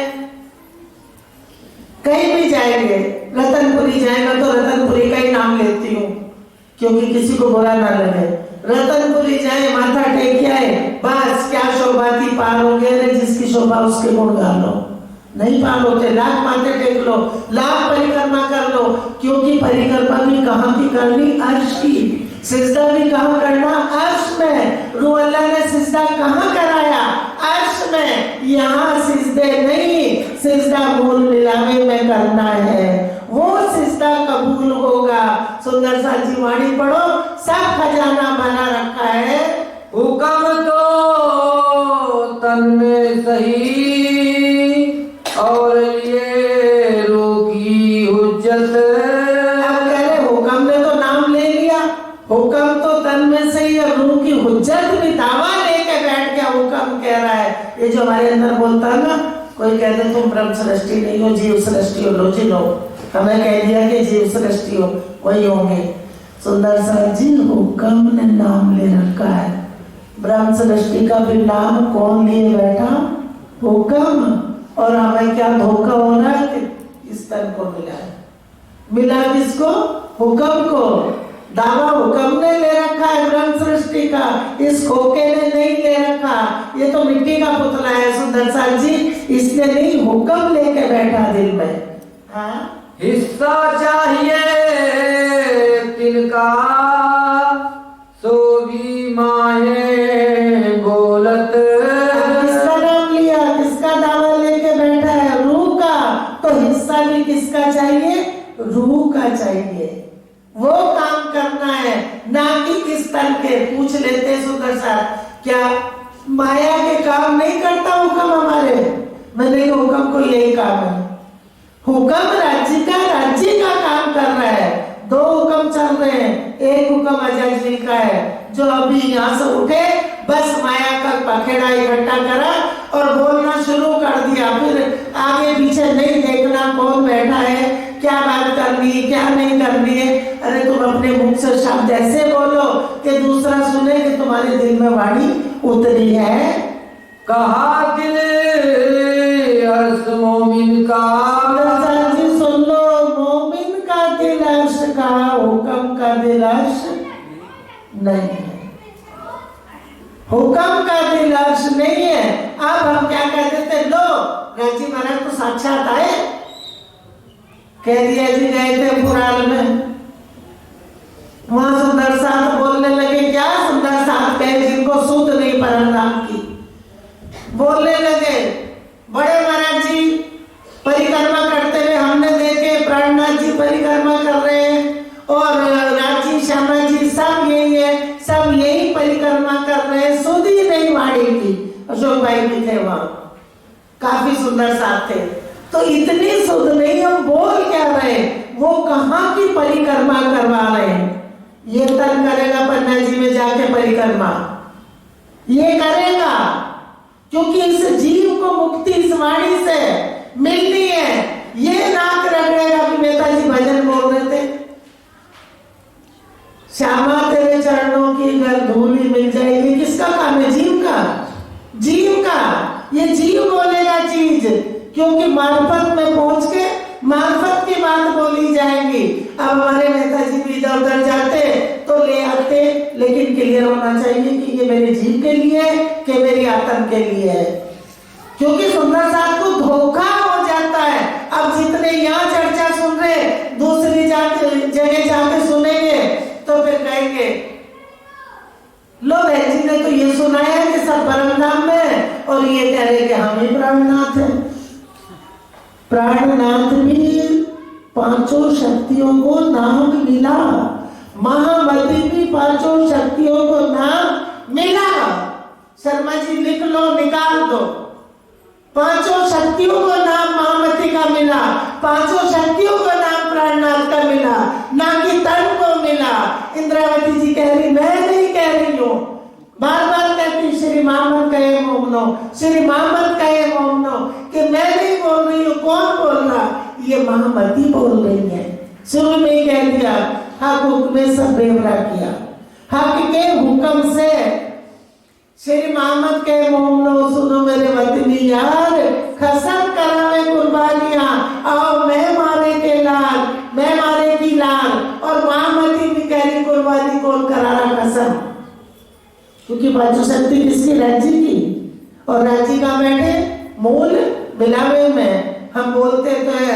कहीं भी जाएंगे, रतनपुरी जाएगा तो रतनपुरी का ही नाम लेती हूँ क्योंकि किसी को बुरा ना लगे। रतनपुरी जाए, माथा टेक आए, बस क्या शोभा थी, पार हो गए। जिसकी शोभा उसके गुण गा लो, नहीं पार होते। लाख माथे टेक लो, लाख परिक्रमा कर लो, क्योंकि परिक्रमा भी कहाँ की करनी, अर्श की। सिजदा भी कहाँ करना, अर्श में। रूह अल्लाह ने सिजदा कहाँ कराया, अर्श में। यहाँ सिजदे नहीं, सिजदा मूल मिलावे में करना है, वो सिजदा कबूल होगा। सुंदर सा जी वाणी पढ़ो, सब खजाना बना रखा है। हुक्म तो तन में सही और ये रोकी हुज्जत। अब कह रहे हुक्म ने तो नाम ले लिया, हुक्म तो तन में सही और रूह की हुज्जत भी दावा लेके बैठ गया। हुक्म कह रहा है, ये जो हमारे अंदर बोलता है ना, कोई कहते तुम ब्रह्म सृष्टि नहीं हो, जीव सृष्टि हो। लो जी लो, हमें कह दिया कि जीव सृष्टि हो, वही होंगे। सुंदर सा जी हुक्म ने नाम ले रखा है। ब्रह्म सृष्टि का भी नाम कौन लिए बैठा, हुक्म। और हमें क्या धोखा हो रहा है कि इस तन को मिला है, मिला किसको, हुक्म को। दावा हुक्म ने ले रखा है ब्रह्म सृष्टि का, इस खोके ने नहीं ले रखा। ये तो मिट्टी का पुतला है सुंदर सा जी, इसने नहीं हुक्म लेके बैठा दिल में। हाँ, हिस्सा चाहिए तिनका सो भी माहे बोलत। किसका नाम लिया, किसका दावा लेके बैठा है, रूह का। तो हिस्सा भी किसका चाहिए, रूह का चाहिए। वो काम करना है, ना कि किस तन के। पूछ लेते सुंदर सा, क्या माया के काम नहीं करता हुक्म हमारे? मैंने हुक्म को यही काम है। हुक्म राज्य का काम कर रहा है। दो हुक्म चल रहे हैं, एक हुक्म अजय जी का है जो अभी यहाँ से उठे, बस माया का पखेड़ा इकट्ठा करा और बोलना शुरू कर दिया। फिर आगे पीछे नहीं देखना कौन बैठा है, क्या बात करनी है, क्या नहीं करनी है। अरे तुम अपने मुख से शब्द ऐसे बोलो कि दूसरा सुने कि तुम्हारे दिल में वाणी उतरी है। कहा दिल अर्श मोमिन का, सुन लो, मोमिन का दिल अर्श का, हुक्म का दिल अर्श नहीं है। हुक्म का दिल अर्श नहीं है। अब हम क्या कहते थे, लो राजी महाराज तो साक्षात आए, कह दिया जी गए थे पुराण में, वहां सुंदर साथ बोलने लगे। क्या सुंदर साथ कहे, जिनको सूद नहीं परम की, बोलने लगे। बड़े महाराज जी परिक्रमा करते हुए हमने देखे, प्राणनाथ जी परिक्रमा कर रहे हैं और राजी श्यामा जी सब यही है, सब यही परिक्रमा कर रहे हैं। सुध ही नहीं वाणी की। अशोक भाई भी थे वहां, काफी सुंदर साथ थे। तो इतनी सुध नहीं, हम बोल क्या रहे, वो कहाँ की परिक्रमा करवा रहे हैं। ये तन करेगा पन्ना जी में जाके परिक्रमा, ये करेगा क्योंकि इस जीव को मुक्ति इस वाणी से मिलनी है। ये नाक रगड़ेगा। अभी मेहता जी भजन बोल रहे थे, श्यामा तेरे चरणों की घर धूली मिल जाएगी। किसका काम है, जीव का, जीव का। ये जीव बोलेगा चीज, क्योंकि मार्फत में पहुंच के मार्फत की बात बोली जाएगी। अब हमारे नेताजी भी इधर उधर जाते तो ले आते, लेकिन क्लियर होना चाहिए कि ये मेरे जीव के लिए है कि मेरी आत्म के लिए है, क्योंकि सुंदर साथ को धोखा हो जाता है। अब जितने यहाँ चर्चा सुन रहे, दूसरी जगह जाके सुनेंगे तो फिर कहेंगे लो बहन जी ने तो ये सुनाया है कि सब परमधाम में, और ये कह रहे कि हम ही प्राणनाथ हैं। प्राणनाथ भी 5 पांचों शक्तियों को नाम मिला। महामती भी पांचों शक्तियों को नाम मिला। शर्मा जी लिख लो, निकाल दो। पांचों शक्तियों को नाम महामती का मिला, पांचों शक्तियों को नाम प्राणनाथ का मिला, ना कि तन को मिला। इंद्रावती जी कह रही, मैं नहीं कह रही हूँ, बार बार कहती श्री मामन कहे मोमनो, श्री मामन कहे मोमनो, कि मैं नहीं बोल रही हूँ। कौन बोल रहा? ये महामती बोल रही है। शुरू में ही कह दिया, हक हुक्म में सब बेवरा किया। हक के हुक्म से श्री मोहम्मद के मोमनो, सुनो मेरे वतनी यार, खसम करावे कुर्बानियां, आओ मैं मारे के लाल, मैं मारे की लाल। और महामती भी कह रही कुर्बानी कौन करा रहा? कसम। क्योंकि पांचों शक्ति किसकी? राज्य की। और राज्य का बैठे मूल मिलावे में। हम बोलते तो है,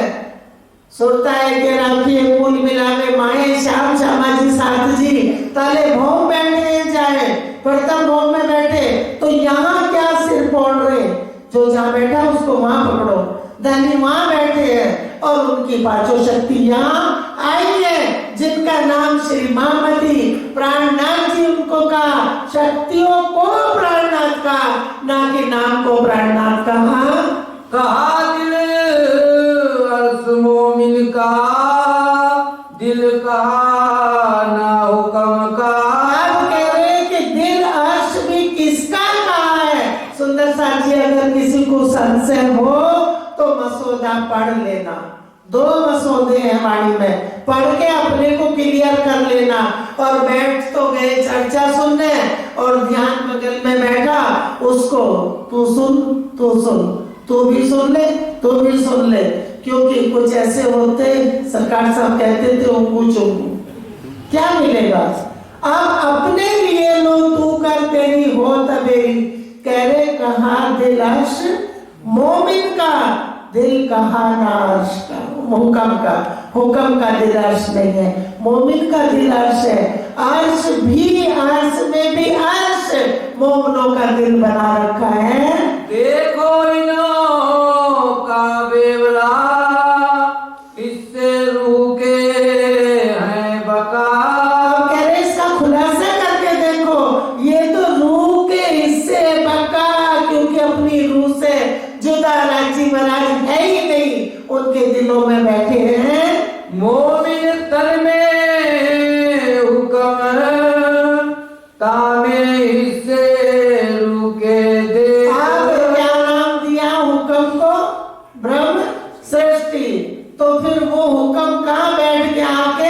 सुरता है के राखिए मूल मिलावे, माए श्याम श्यामा जी साथ जी, ताले भोम बैठे जाए, प्रथम भोम में बैठे। तो यहाँ क्या सिर फोड़ रहे? जो जहाँ बैठा उसको वहां पकड़ो। धनी वहां बैठे हैं और उनकी पांचों शक्ति यहाँ आई है, जिनका नाम श्री महामती प्राणनाथ जी उनको कहा। शक्तियों को प्राणनाथ का, ना कि नाम को प्राणनाथ कहा। कहा दिल अर्श मोमिन का, दिल कहा ना हुक्म का। आप कह रहे हैं कि दिल अर्श भी किसका कहा है? सुंदर साथ जी, अगर किसी को संशय हो तो मसौदा पढ़ लेना। 2 मसौदे हैं वाणी में, पढ़ के अपने को क्लियर कर लेना। और बैठ तो गए चर्चा सुनने, और ध्यान बगल में बैठा, उसको तू सुन, तू सुन, तू भी सुन ले, तू भी सुन ले। क्योंकि कुछ ऐसे होते, सरकार साहब कहते थे उंगू चुंगू, क्या मिलेगा? अब अपने लिए लो, तू कर तेरी हो तबेरी। कह रहे कहा दिल अर्श मोमिन का, दिल कहा ना अर्श का, हुक्म का। हुक्म का दिल अर्श नहीं है, मोमिन का दिल अर्श है। अर्श भी, अर्श में भी अर्श मोमनों का दिल बना रखा है। देखो इनो का बेवरा, इससे रूके हैं बका। कह रहे इसका खुलासा करके देखो, ये तो रूह के हिस्से बका, क्योंकि अपनी रूह से जुदा राजी महाराज है ही नहीं, उनके दिलों में बैठे हैं। मोमिन तन में हुक्म, तामे हिस्से रुके दे। आप क्या नाम दिया हुक्म को? ब्रह्म सृष्टि। तो फिर वो हुक्म कहाँ बैठ गया आके?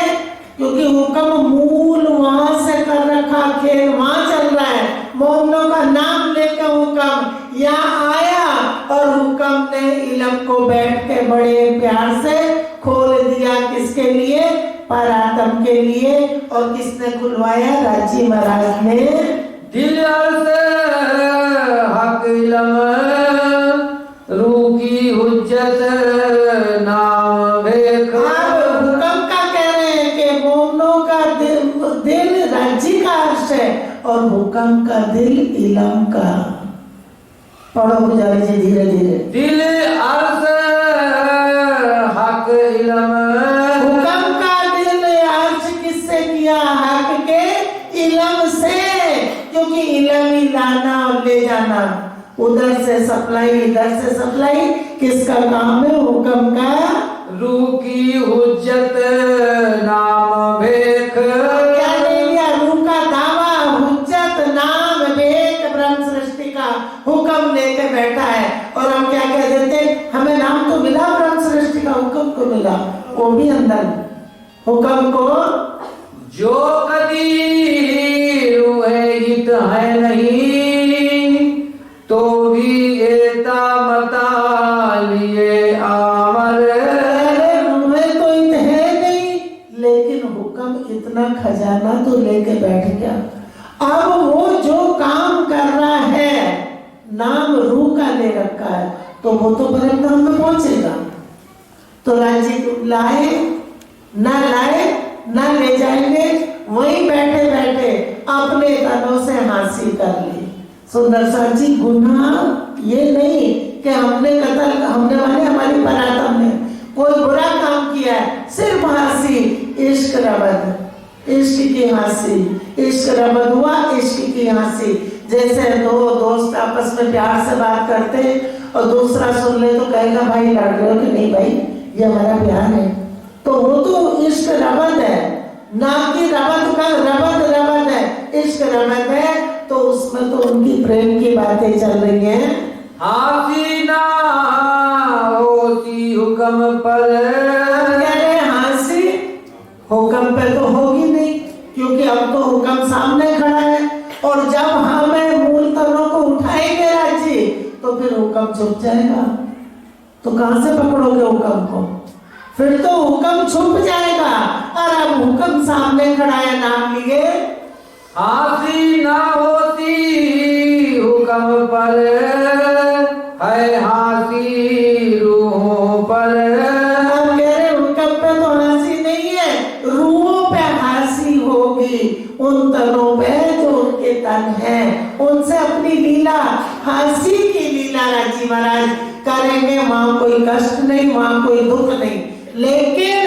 क्योंकि हुक्म मूल वहां से कर रखा, खेल वहां चल रहा है। मोमनों का नाम लेकर हुक्म यहाँ आया, और हुक्म ने इलम को बैठ के बड़े प्यार से खोल दिया। किसके लिए? परात्म के लिए। और किसने खुलवाया? राजी महाराज ने। दिल अर्श हक इलम, रूह की हुज्जत नाम भेख। आप हुक्म का कह रहे हैं कि मोमनों का दिल राज्य का अर्श है, और हुक्म का दिल इलम का। पढ़ो पुजारी जी धीरे धीरे। दिल अर्श हक इलम, हुक्म का दिल अर्श किससे किया? हक के इलम से। क्योंकि इलम ही लाना और ले जाना, उधर से सप्लाई इधर से सप्लाई, किसका काम है? हुक्म का। रूह की हुज्जत नाम भेख। क्या ले लिया? रूह का दावा, हुज्जत नाम भेख, ब्रह्म सृष्टि का हुक्म लेके बैठा है। और हम क्या कह देते? हमें नाम तो मिला ब्रह्म सृष्टि का, हुक्म को मिला, वो भी अंदर हुक्म को। जो कदी रूहे हित है नहीं, तो भी एता मता लिए आमर। रूहे तो इत है नहीं, लेकिन हुक्म इतना खजाना तो लेके बैठ गया। अब वो जो काम कर रहा है, नाम रूह का ले रखा है, तो वो तो परम धाम में पहुंचेगा। तो राज्य लाए ना लाए ना ले जाएंगे, वहीं बैठे बैठे अपने तनों से हासिल कर ली। सुंदर साथ जी, गुनाह ये नहीं कि हमने कत्ल, हमने माने हमारी बरात, हमने कोई बुरा काम किया है, सिर्फ इश्क रबद, इश्क की हंसी, इश्क रबद हुआ इश्क की हंसी। जैसे दो दोस्त आपस में प्यार से बात करते और दूसरा सुन ले तो कहेगा भाई लड़ रहे हो कि नहीं भाई, ये हमारा प्यार है। तो वो तो इश्क रबद है, नाम की रबद का रबद रबद है, इश्क रबद है। तो उसमें तो उनकी प्रेम की बातें चल रही हैं। हंसी ना होती हुक्म पर, हंसी हुक्म पे तो होगी नहीं, क्योंकि अब तो हुक्म सामने खड़ा है। और जब हमें मूल तनों को उठाएंगे राजी, तो फिर हुक्म छुप जाएगा। तो कहां से पकड़ोगे हुक्म को? फिर तो हुक्म छुप जाएगा। और अब हुक्म सामने खड़ा है, नाम लिए। हंसी ना होती हुक्म पर, है हंसी रूहों पर। मेरे हुक्म पे तो हंसी नहीं है, रूहों पे हंसी होगी। उन तनों पे जो उनके तन है, उनसे अपनी लीला, हंसी की लीला राजी महाराज करेंगे। वहां कोई कष्ट नहीं, वहां कोई दुख नहीं। लेकिन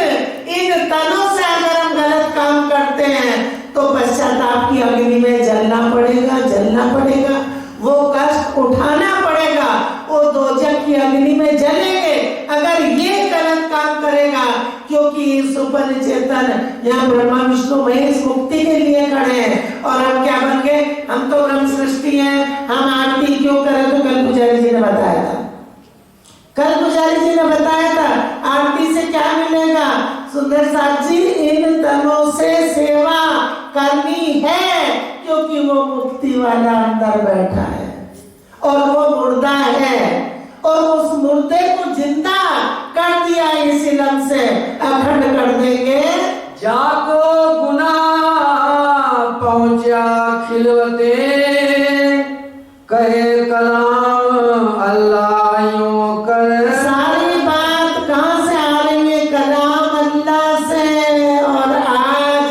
इन तनों से अगर हम गलत काम करते हैं तो पश्चाताप की अग्नि में जलना पड़ेगा, जलना पड़ेगा, वो कष्ट उठाना पड़ेगा, वो दोजख की अग्नि में जलेंगे अगर ये गलत काम करेगा। क्योंकि सुपर चेतन यहाँ ब्रह्मा विष्णु महेश मुक्ति के लिए खड़े हैं। और हम क्या बन गए? हम तो ब्रह्म सृष्टि हैं, हम आरती क्यों करें? तो कल पुजारी जी ने बताया था, कल पुजारी जी ने बताया था आरती से क्या मिलेगा। सुंदर साथ जी, इन तनों से सेवा करनी है, क्योंकि वो मुक्ति वाला अंदर बैठा है और वो मुर्दा है। और उस मुर्दे को जिंदा कर दिया इस इलम से, अखंड कर देंगे। जाको गुना पहुंचा खिलवते, कहे कलाम अल्लाह यूं कर। सारी बात कहां से आ रही है? कलाम अल्लाह से। और आज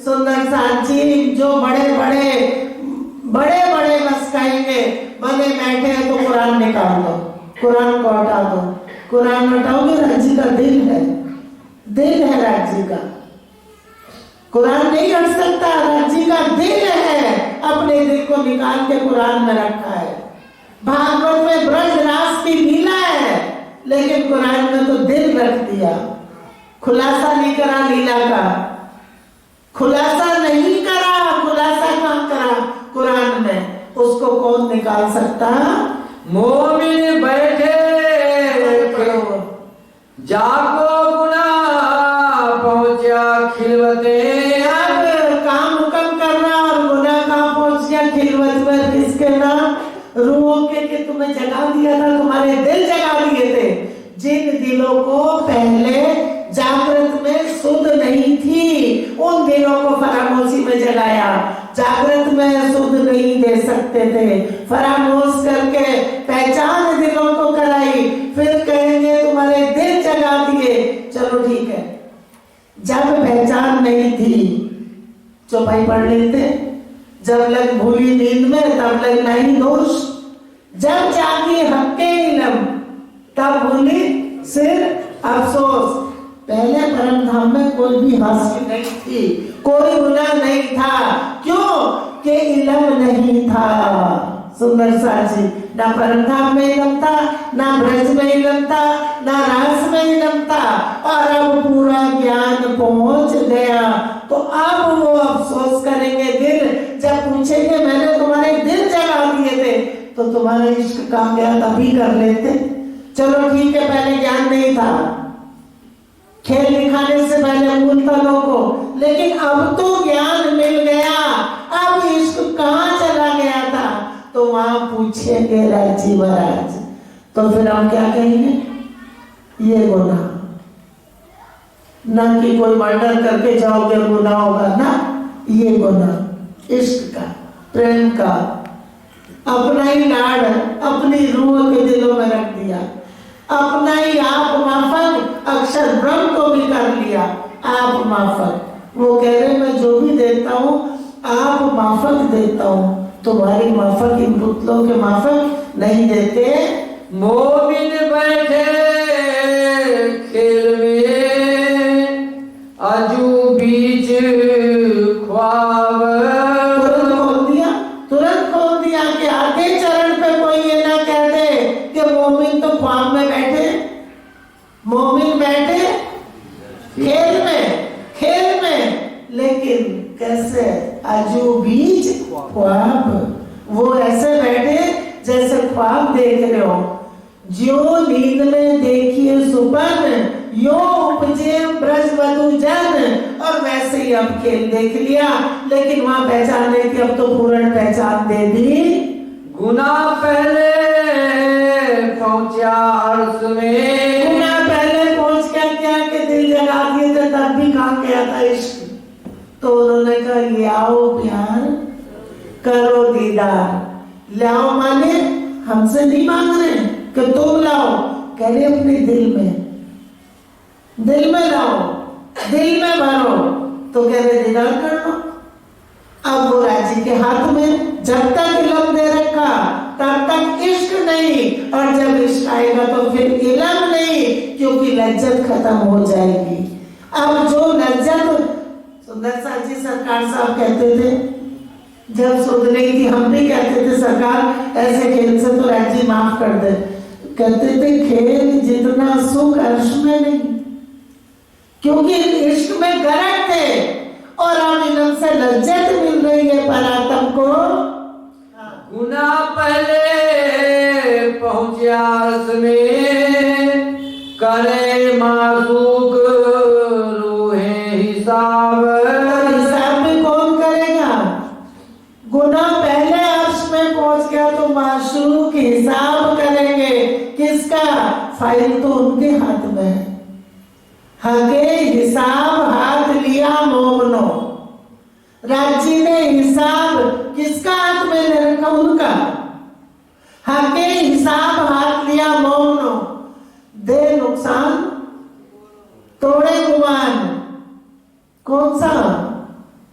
सुंदर साथ जी जो बड़े बड़े बस कहेंगे, बने बैठे हैं तो कुरान निकाल दो, कुरान को हटा दो। कुरान हटाओगे? राज्य का दिल है, दिल है राज्य का, कुरान नहीं हट सकता। राज्य का दिल है, अपने दिल को निकाल के कुरान में रखा है। भागवत में ब्रज रास की लीला है, लेकिन कुरान में तो दिल रख दिया। खुलासा नहीं करा लीला का, खुलासा नहीं करा, खुलासा कहां करा? कुरान में। उसको कौन निकाल सकता? मोमिन बैठे जाको गुना पहुंचा खिलवते। अब काम हुक्म करना और गुनाह कहां पहुंच गया? खिलवत पर। किसके नाम? रूहों के, कि तुम्हें जगा दिया था, तुम्हारे दिल जगा दिए थे। जिन दिलों को पहले जागृत में सुध नहीं थी, उन दिलों को फरामोशी में जगाया। जागृत में सुध नहीं दे सकते थे, फरामोश करके पहचान दिलों को कराई। फिर कहेंगे तुम्हारे दिल जगा दिए। चलो ठीक है, जब पहचान नहीं थी चौपाई पढ़ लेते, जब लग भूली नींद में तब लग नहीं दोष, जब जागी हक्के इलम तब भूली सिर अफसोस। पहले परम धाम में कोई भी हासिल नहीं थी, कोई गुनाह नहीं था। क्यों? कि इलम नहीं था। सुंदर साजी, ना परम धाम में इलम था, ना ब्रज में इलम था, ना रास में इलम था। और अब पूरा ज्ञान पहुंच गया, तो अब वो अफसोस करेंगे दिल, जब पूछेंगे मैंने तुम्हारे दिल जगा दिए थे तो तुम्हारा इश्क कहां गया? तभी कर लेते। चलो ठीक है, पहले ज्ञान नहीं था, खेल दिखाने से पहले मूल तनों को, लेकिन अब तो ज्ञान मिल गया, अब इश्क कहां चला गया था? तो वहां पूछेंगे राजी महाराज। तो फिर हम क्या कहेंगे? ये गुनाह ना, कि कोई मर्डर करके जाओगे गुनाह होगा ना, ये गुनाह इश्क का, प्रेम का, अपना ही लाड अपनी रूह के दिलों में रख दिया, अपना ही आप माफक अक्षर ब्रह्म को भी कर लिया। आप माफक, वो कह रहे मैं जो भी देता हूँ आप माफक देता हूँ, तुम्हारी माफक इन पुतलों के माफक नहीं देते। मोमिन बैठे खेल में अजूब खेल में, लेकिन कैसे अजू बीज ख्वाब, वो ऐसे बैठे जैसे ख्वाब देख रहे हो। जो नींद में देखिए सुपन, यो उपजे ब्रजवधु जन, और वैसे ही अब खेल देख लिया, लेकिन वहां पहचान नहीं थी, अब तो पूर्ण पहचान दे दी। गुना पहले पहुंचा अर्श में, गुना पहले पहुंच गया क्या कि दिल जगा दिए थे, तब भी कहाँ गया था इश्क। तो उन्होंने कहा ले आओ प्यार करो दीदार। लाओ माने हमसे नहीं मांग रहे कि तुम लाओ, कह रहे अपने दिल में लाओ, दिल में भरो, तो कह रहे दीदार कर लो। अब वो राजी के हाथ में, जब तक इल्म दे रखा तब तक इश्क नहीं, और जब इश्क आएगा तो फिर इल्म नहीं, क्योंकि लज्जत खत्म हो जाएगी। अब जो लज्जत सुंदर सा जी सरकार साहब कहते थे, जब सुध नहीं थी हम भी कहते थे सरकार ऐसे खेल से तो राज्य माफ कर दे, कहते थे खेल जितना सुख अर्श में नहीं, क्योंकि इश्क में गरक थे, और अब इल्म से लज्जत मिल रही है परातम को। गुना पहले पहुंचा अर्श में, करे मासूक रूहे हिसाब, हिसाब भी कौन करेगा? गुना पहले अर्श में पहुंच गया तो माशूक हिसाब करेंगे, किसका? फाइल तो उनके हाथ में है। हके हिसाब हाथ लिया मोमनो, राज्य ने हिसाब किसका हाथ में ले रखा? उनका। हके हिसाब हाथ लिया मोमनो, दे नुकसान तोड़े गुमान। कौन सा?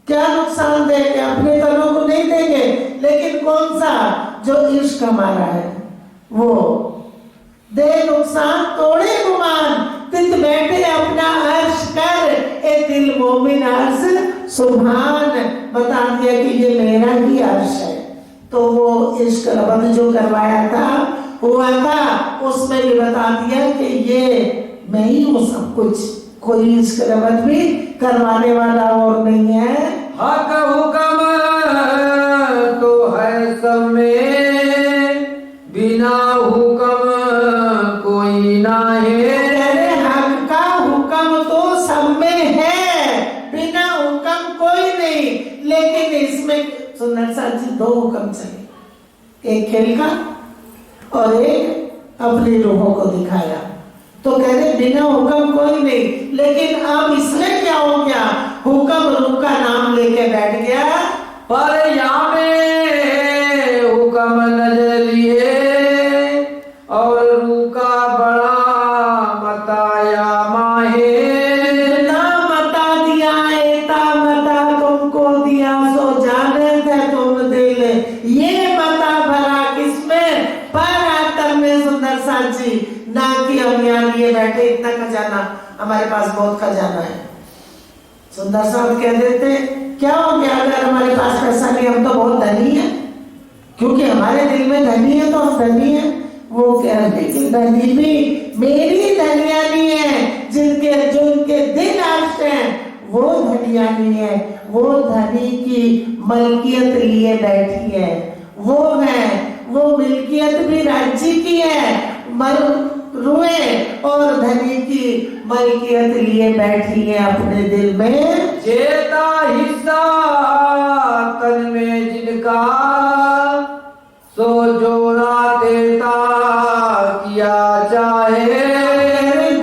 क्या नुकसान देंगे? अपने तनों को नहीं देंगे, लेकिन कौन सा? जो इश्क हमारा है वो। दे नुकसान तोड़े गुमान, तित बैठे अपना अर्श कर, ए दिल मोमिन अर्श सुभान। बता दिया कि ये मेरा ही अर्श है। तो वो इश्क रबत जो करवाया था हुआ था, उसमें भी बता दिया कि ये मैं ही हूँ सब कुछ, कोई इश्क रबत भी करवाने वाला और नहीं है। हक हुक्म तो है सब में, बिना हुक्म कोई ना है। हक का हुक्म तो सब में है, बिना हुक्म कोई नहीं। लेकिन इसमें सुंदर सा जी दो हुक्म चाहिए, एक खेल का और एक अपनी रूहों को दिखाया। तो कह रहे बिना हुक्म कोई नहीं, लेकिन अब इसमें क्या हो गया? हुक्म रूह का नाम लेके बैठ गया, पर यहाँ में हुक्म नजर लिए, और रूह का बड़ा बताया माहे। ना मता दिया एता मता तुमको दिया, सो जाने थे तुम दिल, ये मता भरा किसमें? पर आतम में। सुंदर सा जी ना कि हम यहाँ लिए बैठे इतना खजाना, हमारे पास बहुत खजाना है। सुंदर साहब कह देते क्या हो गया अगर हमारे पास पैसा नहीं, हम तो बहुत धनी है, क्योंकि हमारे दिल में धनी है तो हम धनी है। वो कह रहे कि धनी भी मेरी धनियानी है, जिनके दिल अर्श हैं वो धनियानी है, वो धनी की मलकियत लिए बैठी है, वो है, वो मिल्कियत भी राज्य की है, रुए और धनी की मलकियत लिए बैठी है अपने दिल में। जेता हिस्सा तन में जिनका, सो जोड़ा देता किया चाहे।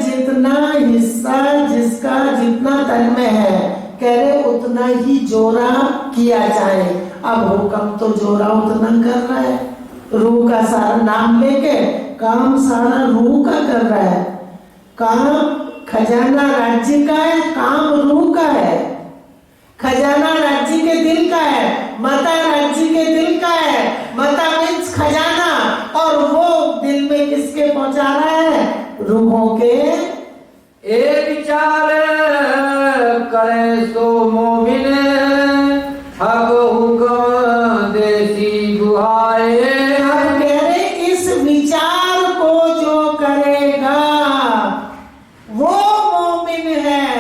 जितना हिस्सा जिसका जितना तन में है, कह रहे उतना ही जोड़ा किया जाए। अब हुक्म तो जोड़ा उतना कर रहा है, रूह का सारा नाम लेके काम सारा रूह का कर रहा है। काम खजाना राज्य का है, काम रूह का है। खजाना राज्य के दिल का है, मता राज्य के दिल का है। मता मीन्स खजाना, और वो दिल में किसके पहुंचा रहा है? रूहों के। एक विचार करे सो मोमिन, हक हुक्म देसी दुहाए। हम कह रहे इस विचार को जो करेगा वो मोमिन है।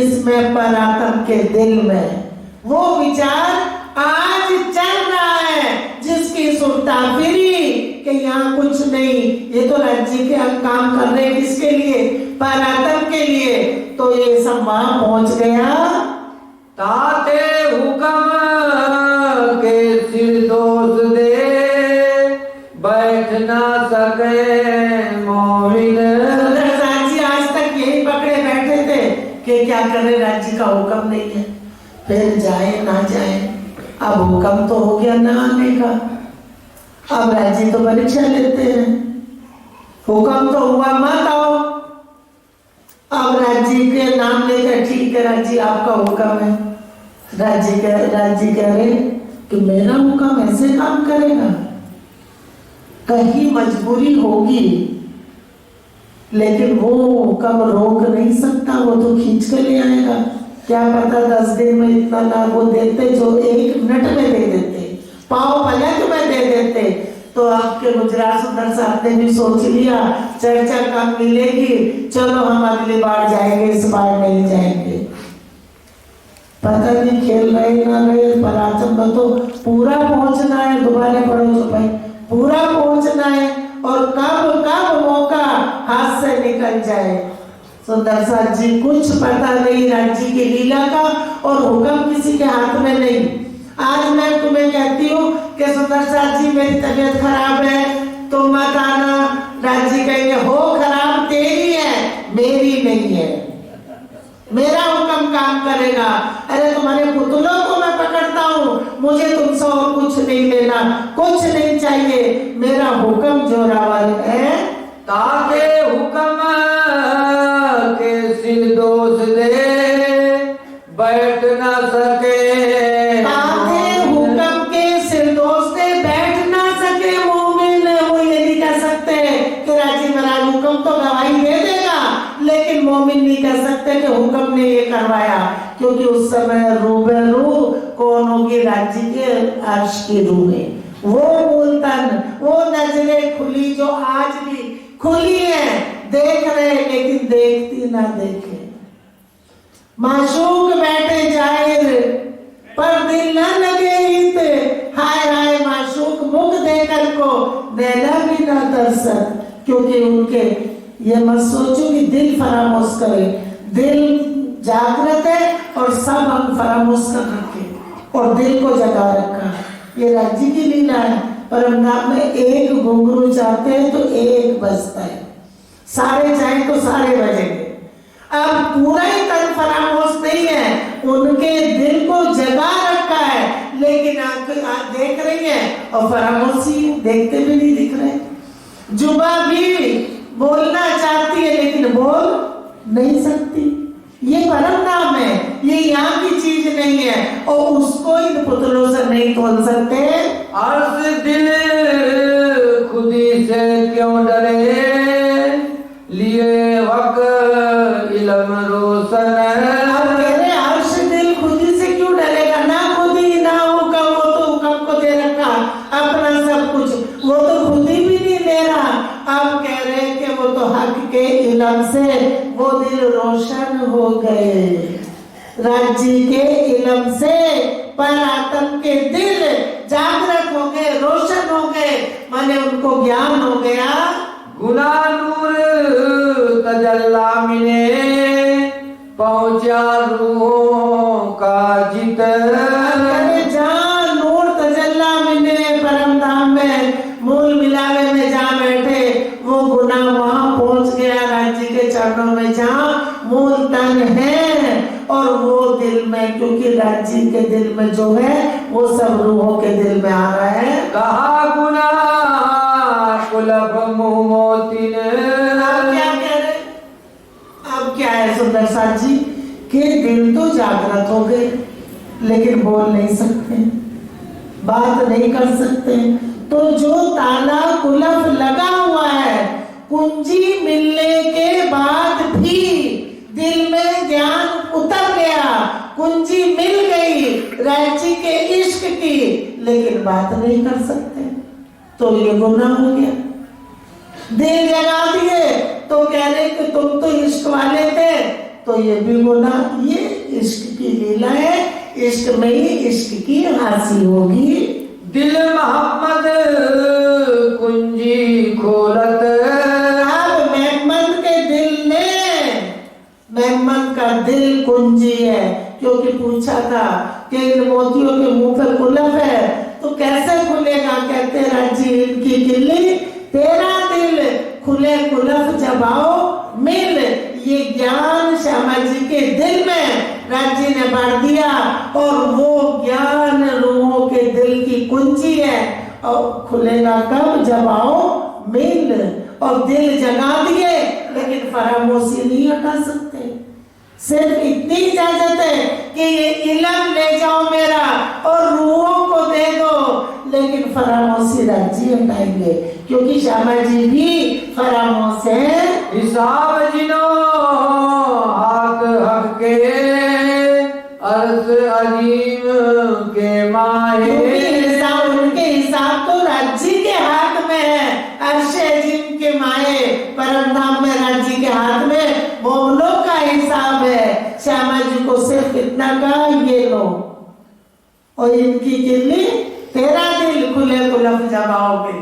किसमें? परात्म के दिल में। वो विचार आज चल रहा है जिसकी सुनता फिरी कि यहाँ कुछ नहीं, ये तो राज्य के हम काम कर रहे हैं किसके लिए? परात्म के लिए। तो ये सब वहां पहुंच गया। ताते हुक्म के सिर दोष दे, बैठ ना सके मोमिन। राज्य आज तक यही पकड़े बैठे थे कि क्या करें, राज्य का हुक्म नहीं है, फिर जाए ना जाए। अब हुक्म तो हो गया ना आने का, अब राज्य तो परीक्षा लेते हैं। हुक्म तो हुआ मत आओ, अब राज्य के नाम लेकर ठीक है राज्य आपका हुक्म है। राज्य कह रहे कि मेरा हुक्म ऐसे काम करेगा? कहीं मजबूरी होगी, लेकिन वो हुक्म रोक नहीं सकता, वो तो खींच कर ले आएगा। क्या पता 10 दिन में इतना ना वो देते जो 1 मिनट में दे देते, पाँव पलक में दे देते। तो आपके गुजरात सुंदर साहब ने भी सोच लिया चर्चा कम मिलेगी, चलो हम अगली बार जाएंगे, इस बार नहीं जाएंगे। पता नहीं खेल रहे ना रहे, पराक्रम में तो पूरा पहुंचना है। दोबारा पढ़ो तो भाई, पूरा पहुंचना है और कब कब मौका हाथ से निकल जाए। सुंदर साथ जी कुछ पता नहीं राज्य की लीला का, और हुक्म किसी के हाथ में नहीं। आज मैं तुम्हें कहती हूँ कि सुंदर साथ जी मेरी तबीयत खराब है, तुम मत आना। राज्य कहेंगे हो खराब तेरी है, मेरी नहीं है, मेरा हुक्म काम करेगा। अरे तुम्हारे पुतलों को मैं पकड़ता हूँ, मुझे तुमसे और कुछ नहीं लेना, कुछ नहीं चाहिए, मेरा हुक्म जोरावर है। ताके हुक्म के सिर दोष दे, बैठ ना सके। ताके हुक्म के सिर दोष दे, बैठ ना सके मोमिन। वो ये नहीं कह सकते कि राजी महाराज हुक्म तो गवाही दे देगा, लेकिन मोमिन नहीं कह सकते कि हुक्म ने ये करवाया, क्योंकि उस समय रूबेरू कौन होगी? राज्य के अर्श की रूहें, वो मूलतन, वो नजरें खुली जो आज भी खुली है, देख रहे लेकिन देखती ना देखे। माशूक बैठे जाहिर पर दिल न लगे हित, हाय हाय माशूक मुख देकर को नैना भी ना तरसत। क्योंकि उनके ये मत सोचो कि दिल फरामोश करे, दिल जागृत है और सब अंग फरामोश कर रखे और दिल को जगा रखा। ये राज्य की लीला है। परमधाम में एक घुंघरू चाहते हैं तो एक बजता है, सारे चाहे तो सारे बजेंगे। अब पूरा ही तन फरामोश नहीं है, उनके दिल को जगा रखा है, लेकिन आंख देख रही है और फरामोशी देखते भी नहीं दिख रहे। जुबा भी बोलना चाहती है लेकिन बोल नहीं सकती। ये परम नाम है, ये यहाँ की चीज नहीं है, और उसको इन पुतलों से नहीं तोल सकते। अर्श दिल खुदी से क्यों डरे, लिए वक्त इल्म रोशन। अब कह रहे अर्श दिल खुदी से क्यों डरेगा? ना खुदी ना हुक्म, वो तो हुक्म को दे रखा अपना सब कुछ, वो तो खुदी भी नहीं ले रहा। अब कह रहे कि वो तो हक के इल्म से वो दिल रोशन हो गए, राज्य के इल्म से परात्म के दिल जागृत हो गए, रोशन हो गए, माने उनको ज्ञान हो गया। गुना नूर तजल्ला मिले, पहुंचा रूहों का जित। जहाँ नूर तजल्ला मिले परम धाम में, मूल मिलावे में जहाँ बैठे, वो गुना वहां पहुंच गया राज्य के चरणों में, जहाँ मूल तन है। और वो दिल में, क्योंकि राज्य के दिल में जो है वो सब रूहों के दिल में आ रहा है। कहा गुना कुलभ मुँह मोती ने। अब क्या कह रहे? अब क्या है सुंदर साथ जी के दिल तो जागृत हो गए, लेकिन बोल नहीं सकते, बात नहीं कर सकते। तो जो ताला कुलफ लगा हुआ है, कुंजी मिलने के बाद भी दिल में ज्ञान उतर गया, कुंजी मिल गई राज्य के इश्क की, लेकिन बात नहीं कर सकते, तो ये गुनाह हो गया। दिल जगा दिए तो कह रहे कि तुम तो इश्क वाले थे, तो ये भी गुनाह। ये लीलाएं, इश्क में ही इश्क की हासिल होगी। दिल मोहम्मद कुंजी खोलत। अब मेहमद के दिल ने, मेहमद का दिल कुंजी है, क्योंकि पूछा था कि इन मोतियों के मुंह पर कुलफ है तो कैसे खुलेगा। कहते राजी इनकी किल्ली, तेरा दिल खुले कुलफ जब आओ मिल। ये ज्ञान श्यामा जी के दिल में राजी ने भर दिया, और वो ज्ञान रूहों के दिल की कुंजी है। और खुलेगा कब, जब आओ मिल। और दिल जगा दिए, लेकिन फरामोशी नहीं हटा सकते। सिर्फ इतनी इजाजत है कि ये इल्म ले जाओ मेरा और रूहों को दे दो, लेकिन फरामोशी राजी हटाएंगे, क्योंकि श्यामा जी भी फरामोश है। हिसाब जिनो हाथ हक के अर्थ अजीम के माहे। उनके हिसाब तो राज्य के हाथ में है, अर्श अजीम के माए परम धाम में राज्य के हाथ में मोमलों का हिसाब है। श्यामा जी को सिर्फ इतना कहा, ये लो, और इनकी किल्ली तेरा दिल खुले कुलफ जब आओगे,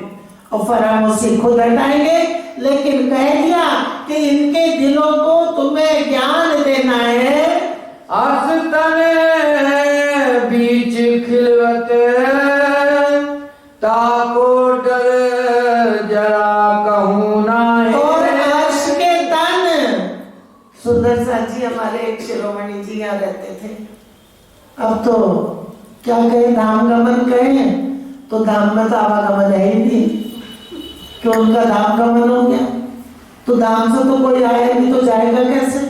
और फरामोशी खुद हटाएंगे। लेकिन कह दिया कि इनके दिलों को तुम्हें ज्ञान देना है। अस्तन बीच खिलवत ताको डर जरा कहूँ ना। और अर्श के तन, सुंदर सा जी हमारे एक शिरोमणि जी यहाँ रहते थे। अब तो क्या कहे, धाम गमन कहे तो धाम में तो आवागमन है ही नहीं, क्यों उनका धाम गमन हो गया। तो धाम से तो कोई आया नहीं, तो जाएगा कैसे।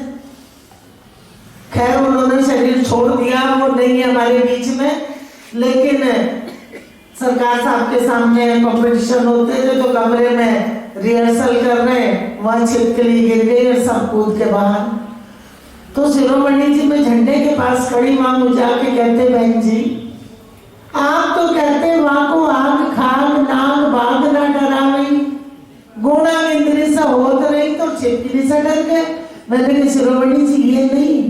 खैर उन्होंने शरीर छोड़ दिया, वो नहीं है हमारे बीच में। लेकिन सरकार साहब के सामने कंपटीशन होते थे, तो कमरे में रिहर्सल कर रहे हैं, वहां छिपकली गिर गई और सब कूद के बाहर। तो शिरोमणि जी में झंडे के पास खड़ी मां मुझे आके कहते, बहन जी आप तो कहते वहां को आग खाग नाग बाग ना डरावी, गुणा इंद्री से होत नहीं तो छिपकली से डर गए। मैंने कहा शिरोमणि जी ये नहीं,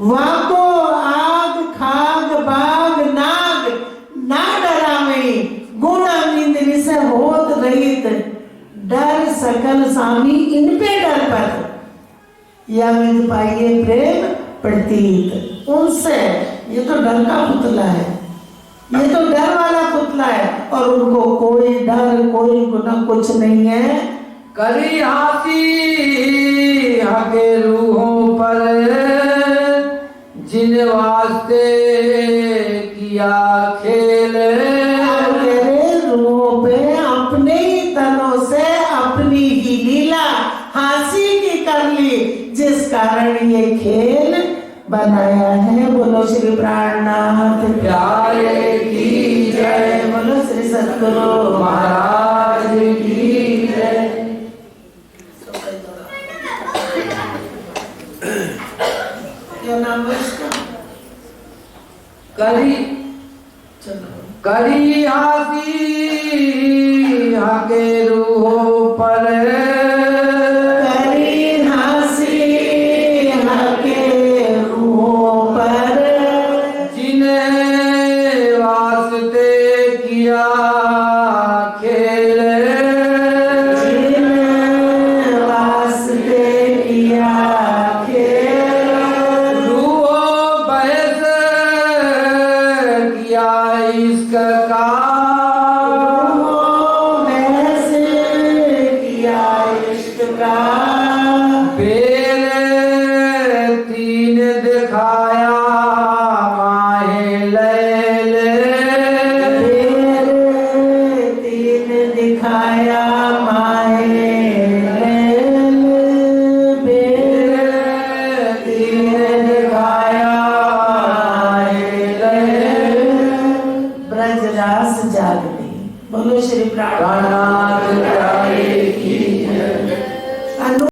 वहां को आग खाग बाग नाग ना डरावे, गुणा इंद्री से होत रहित, डर सकल स्वामी इन पे डर पर, या विद पाइए प्रेम प्रतीत। उनसे, ये तो डर का पुतला है, ये तो डर वाला पुतला है, और उनको कोई डर कोई गुनाह कुछ नहीं है। करी हाथी हके रूहों पर जिन वास्ते किया खेल। तेरे रूहों पे अपने ही तनों से अपनी ही लीला हासी की कर ली, जिस कारण ये खेल बनाया है। बोलो श्री प्राणनाथ प्यारे की जय, बोलो श्री सतगुरु महाराज की जय। क्या नाम है इसका? करी करी हाथी हके रूहों पर, करी हासी हके रूहों पर, जिन्हें वास्ते किया खेल। जिन्हें वास्ते किया खेल, रूहों बहस किया इश्क का, बेर तीन दिखाया माहे लैल। बेर तीन दिखाया माहे लैल, बेर तीन दिखाया माहे लैल, ब्रजरास जागनी। बोलो श्री प्राणनाथ प्राणनाथ प्यारे की